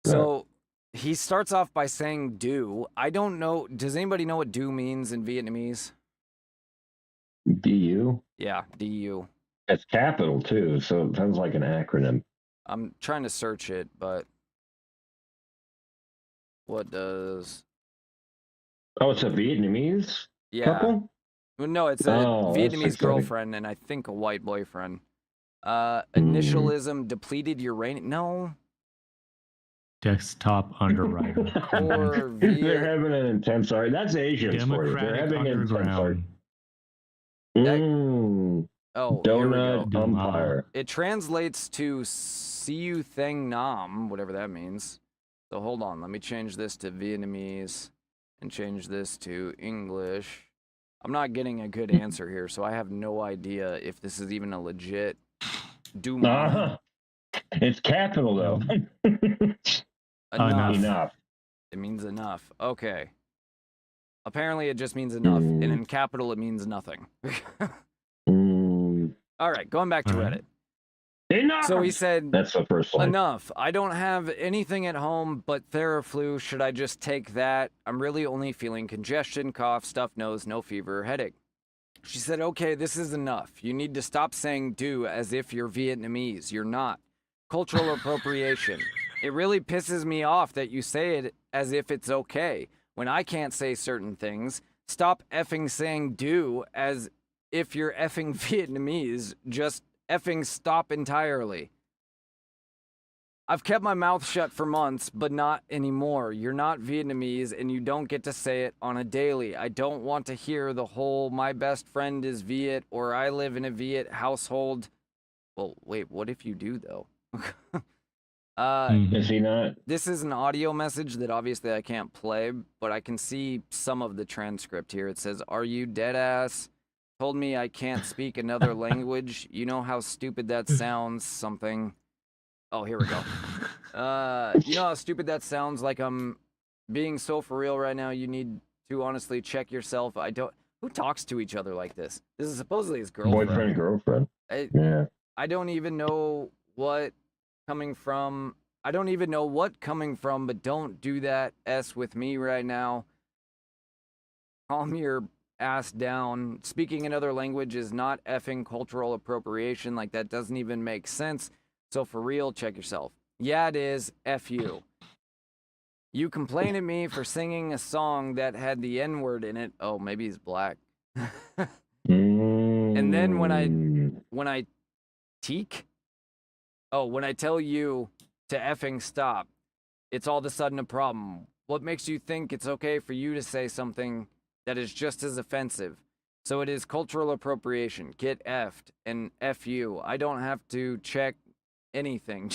So he starts off by saying "do." I don't know. Does anybody know what "do" means in Vietnamese? DU. Yeah, "du." It's capital too, so it sounds like an acronym. I'm trying to search it, but what does? Oh, it's a Vietnamese Yeah. couple. Well, no, it's a Oh, that's Vietnamese exciting. girlfriend and I think a white boyfriend. Hmm. Initialism, depleted uranium. No. Desktop underwriter. Or They're having an intense argument. That's Asians for you. They're Democratic having an intense Underground. argument. Oh, here we Donut go. umpire. It translates to Siu Theng Nam, whatever that means. So hold on, let me change this to Vietnamese and change this to English. I'm not getting a good answer here, so I have no idea if this is even a legit Duma. Uh-huh. It's capital though. Enough. Enough. It means enough. Okay. Apparently it just means enough, and in capital it means nothing. All right, going back to Reddit. Enough. So he said, That's the first line. enough. I don't have anything at home but Theraflu. Should I just take that? I'm really only feeling congestion, cough, stuffed nose, no fever, headache. She said, okay, this is enough. You need to stop saying do as if you're Vietnamese. You're not. Cultural appropriation. It really pisses me off that you say it as if it's okay. When I can't say certain things, stop effing saying do as if you're effing Vietnamese. Just effing stop entirely. I've kept my mouth shut for months, but not anymore. You're not Vietnamese, and you don't get to say it on a daily. I don't want to hear the whole my best friend is Viet or I live in a Viet household. Well, wait, what if you do, though? Is he not? This is an audio message that obviously I can't play, but I can see some of the transcript here. It says, "Are you dead ass? Told me I can't speak another language. You know how stupid that sounds, something." Oh, here we go. You know how stupid that sounds? Like I'm being so for real right now. You need to honestly check yourself. I don't. Who talks to each other like this? This is supposedly his girlfriend. Boyfriend, girlfriend. Yeah. I don't even know what coming from. I don't even know what coming from, but don't do that S with me right now. Calm your ass down. Speaking another language is not effing cultural appropriation. Like, that doesn't even make sense. So for real, check yourself. Yeah, it is. F you. You complain at me for singing a song that had the N-word in it. Oh, maybe he's black. And then when I teak, when I tell you to effing stop, it's all of a sudden a problem. What makes you think it's okay for you to say something that is just as offensive? So it is cultural appropriation. Get effed and F you. I don't have to check anything.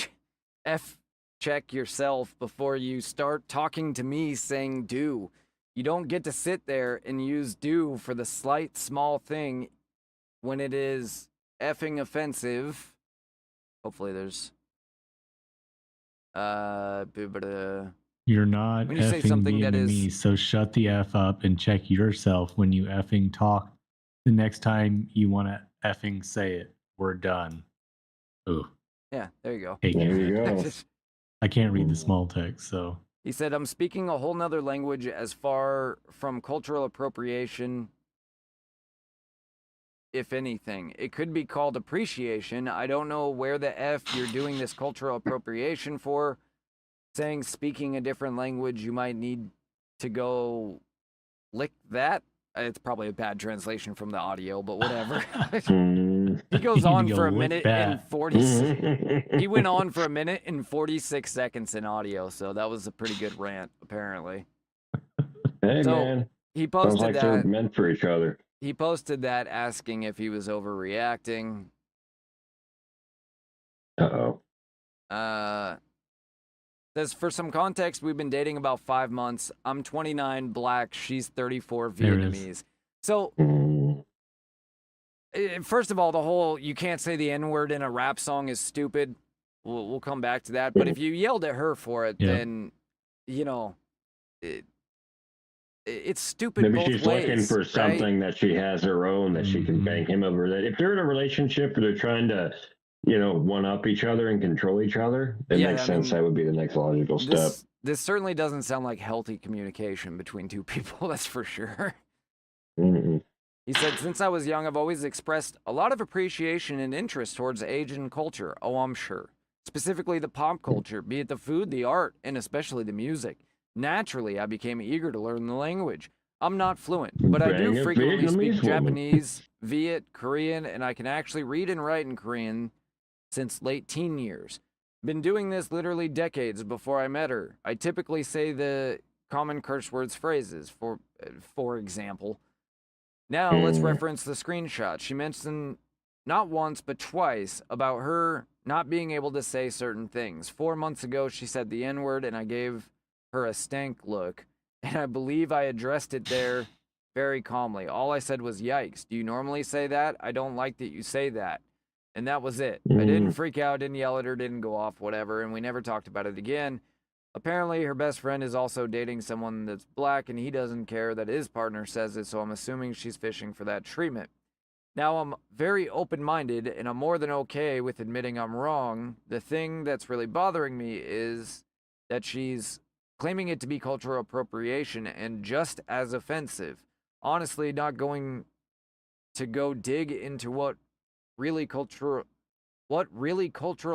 Check yourself before you start talking to me saying do. You don't get to sit there and use do for the slight small thing when it is effing offensive. Hopefully there's you're not when you say effing something me that into is me, so shut the F up and check yourself when you effing talk. The next time you want to effing say it, we're done. Ooh. Yeah, there you go. Hey, There you go. I can't read the small text, so. He said, I'm speaking a whole nother language as far from cultural appropriation, if anything. It could be called appreciation. I don't know where the F you're doing this cultural appropriation for. Saying speaking a different language, you might need to go lick that. It's probably a bad translation from the audio, but whatever. He goes on for a minute and 46. He went on for a minute and 46 seconds in audio, so that was a pretty good rant, apparently. Hey, so man. He posted Sounds like that. they're meant for each other. He posted that asking if he was overreacting. Uh-oh. Says, for some context, we've been dating about 5 months. I'm 29, black. She's 34, Vietnamese. So, first of all, the whole you can't say the N-word in a rap song is stupid. We'll come back to that. But if you yelled at her for it, then, you know, it's stupid Maybe both she's ways, looking for right? something that she has her own that she can bang him over. That if they're in a relationship or they're trying to, one up each other and control each other, it makes sense. That would be the next logical step. This certainly doesn't sound like healthy communication between two people, that's for sure. He said, since I was young, I've always expressed a lot of appreciation and interest towards Asian culture. Oh, I'm sure. Specifically the pop culture, be it the food, the art, and especially the music. Naturally, I became eager to learn the language. I'm not fluent, but I do frequently speak Japanese, Viet, Korean, and I can actually read and write in Korean since late teen years. Been doing this literally decades before I met her. I typically say the common curse words phrases, for example. Now, let's reference the screenshot. She mentioned not once, but twice about her not being able to say certain things. 4 months ago, she said the N-word, and I gave her a stank look, and I believe I addressed it there very calmly. All I said was, yikes, do you normally say that? I don't like that you say that. And that was it. I didn't freak out, didn't yell at her, didn't go off, whatever, and we never talked about it again. Apparently, her best friend is also dating someone that's black, and he doesn't care that his partner says it, so I'm assuming she's fishing for that treatment. Now, I'm very open-minded, and I'm more than okay with admitting I'm wrong. The thing that's really bothering me is that she's claiming it to be cultural appropriation and just as offensive. Honestly, not going to go dig into what really cultural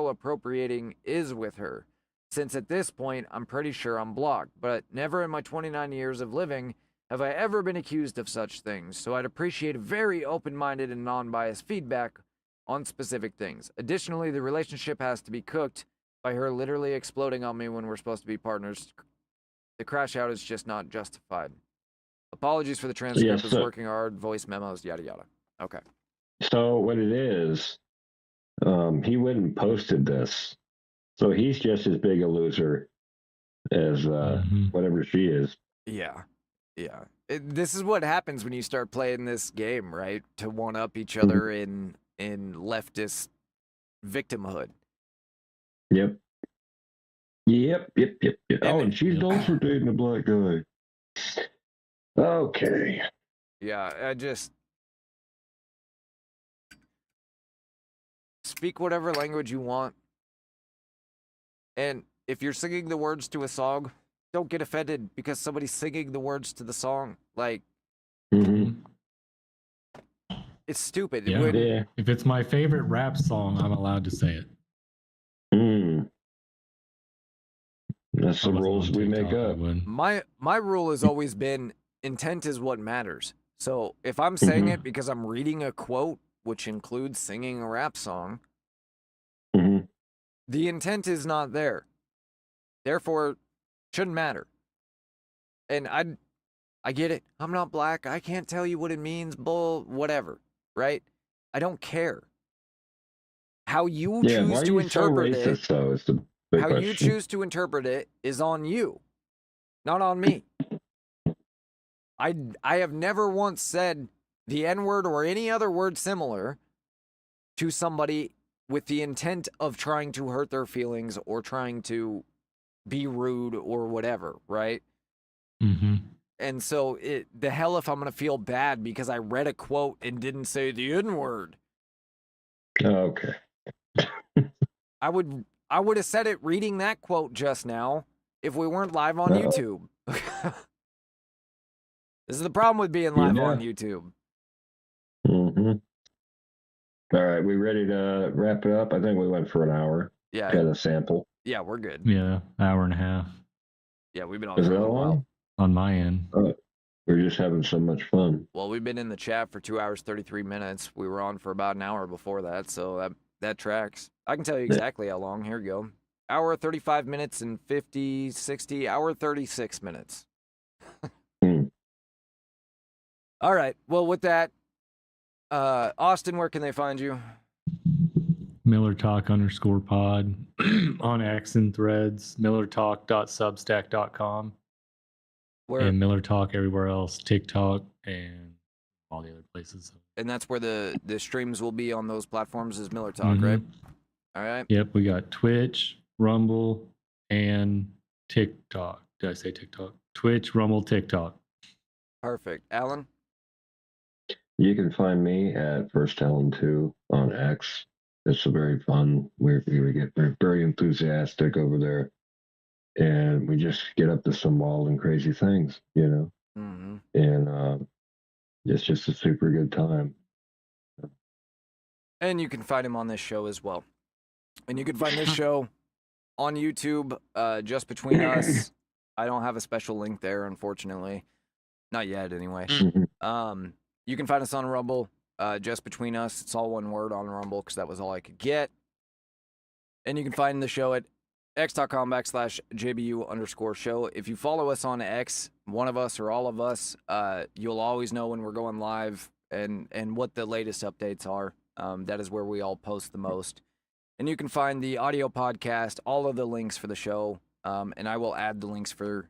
appropriating is with her, since at this point, I'm pretty sure I'm blocked, but never in my 29 years of living have I ever been accused of such things, so I'd appreciate very open-minded and non-biased feedback on specific things. Additionally, the relationship has to be cooked by her literally exploding on me when we're supposed to be partners. The crash out is just not justified. Apologies for the transcript, was working hard, voice memos, yada yada. Okay. So what it is, he went and posted this So he's just as big a loser as whatever she is. Yeah. This is what happens when you start playing this game, right? To one up each other in leftist victimhood. Yep. Oh, and she's also dating a black guy. Okay. Yeah, I just speak whatever language you want. And if you're singing the words to a song, don't get offended because somebody's singing the words to the song. Like, it's stupid. Yeah. If it's my favorite rap song, I'm allowed to say it. That's the rules we make up. My rule has always been intent is what matters. So if I'm saying it because I'm reading a quote, which includes singing a rap song, the intent is not there. Therefore, shouldn't matter. And I get it. I'm not black. I can't tell you what it means. Whatever. Right? I don't care. How you choose to interpret it. How you choose to interpret it is on you, not on me. I have never once said the N-word or any other word similar to somebody with the intent of trying to hurt their feelings or trying to be rude or whatever, right? And so the hell if I'm going to feel bad because I read a quote and didn't say the N-word. Okay. I would have said it reading that quote just now if we weren't live on YouTube. This is the problem with being live on YouTube. All right, we ready to wrap it up? I think we went for an hour. Yeah. Got a sample. Yeah, we're good. Yeah, hour and a half. Yeah, we've been on Is for that a while. On my end. We're just having so much fun. Well, we've been in the chat for 2 hours, 33 minutes. We were on for about an hour before that, so that tracks. I can tell you exactly how long. Here we go. Hour, 35 minutes and 50, 60, hour, 36 minutes. All right. Well, with that, Austin, where can they find you? MillerTalk_pod on X and Threads, MillerTalk.substack.com, and Miller Talk everywhere else, TikTok and all the other places. And that's where the streams will be on those platforms is Miller Talk, right? All right. Yep, we got Twitch, Rumble, and TikTok. Did I say TikTok? Twitch, Rumble, TikTok. Perfect. Alan? You can find me at FirstAlan2 on X. It's a very fun. We get very enthusiastic over there, and we just get up to some wild and crazy things, and it's just a super good time. And you can find him on this show as well. And you can find this show on YouTube, Just Between Us. I don't have a special link there, unfortunately. Not yet, anyway. You can find us on Rumble, Just Between Us. It's all one word on Rumble because that was all I could get. And you can find the show at x.com/JBU_show. If you follow us on X, one of us or all of us, you'll always know when we're going live and what the latest updates are. That is where we all post the most. And you can find the audio podcast, all of the links for the show, and I will add the links for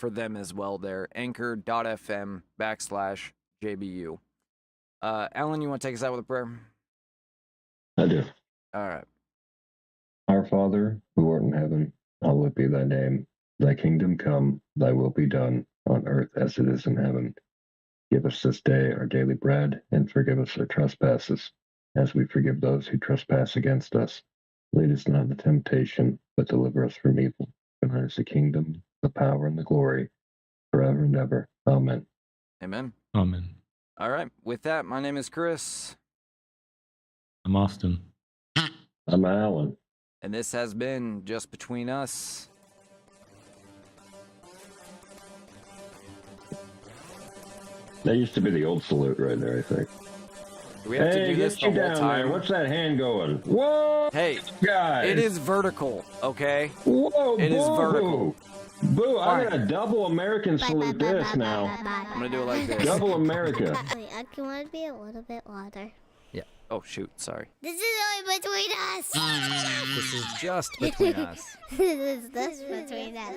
them as well there. Anchor.fm/JBU. Alan, you want to take us out with a prayer? I do. All right. Our Father, who art in heaven, hallowed be thy name. Thy kingdom come, thy will be done, on earth as it is in heaven. Give us this day our daily bread, and forgive us our trespasses, as we forgive those who trespass against us. Lead us not into temptation, but deliver us from evil. For thine is the kingdom, the power, and the glory, forever and ever. Amen. Amen. Amen. All right. With that, my name is Chris. I'm Austin. I'm Alan. And this has been Just Between Us. That used to be the old salute right there, I think. Do we have to do this the whole time? There. What's that hand going? Whoa! Hey, guys! It is vertical, okay? Whoa! It is vertical. Boo! I'm gonna double American salute this now. I'm gonna do it like this. Double America. Wait, I want to be a little bit louder. Yeah. Oh shoot! Sorry. This is only between us. This is just between us. This is this between us.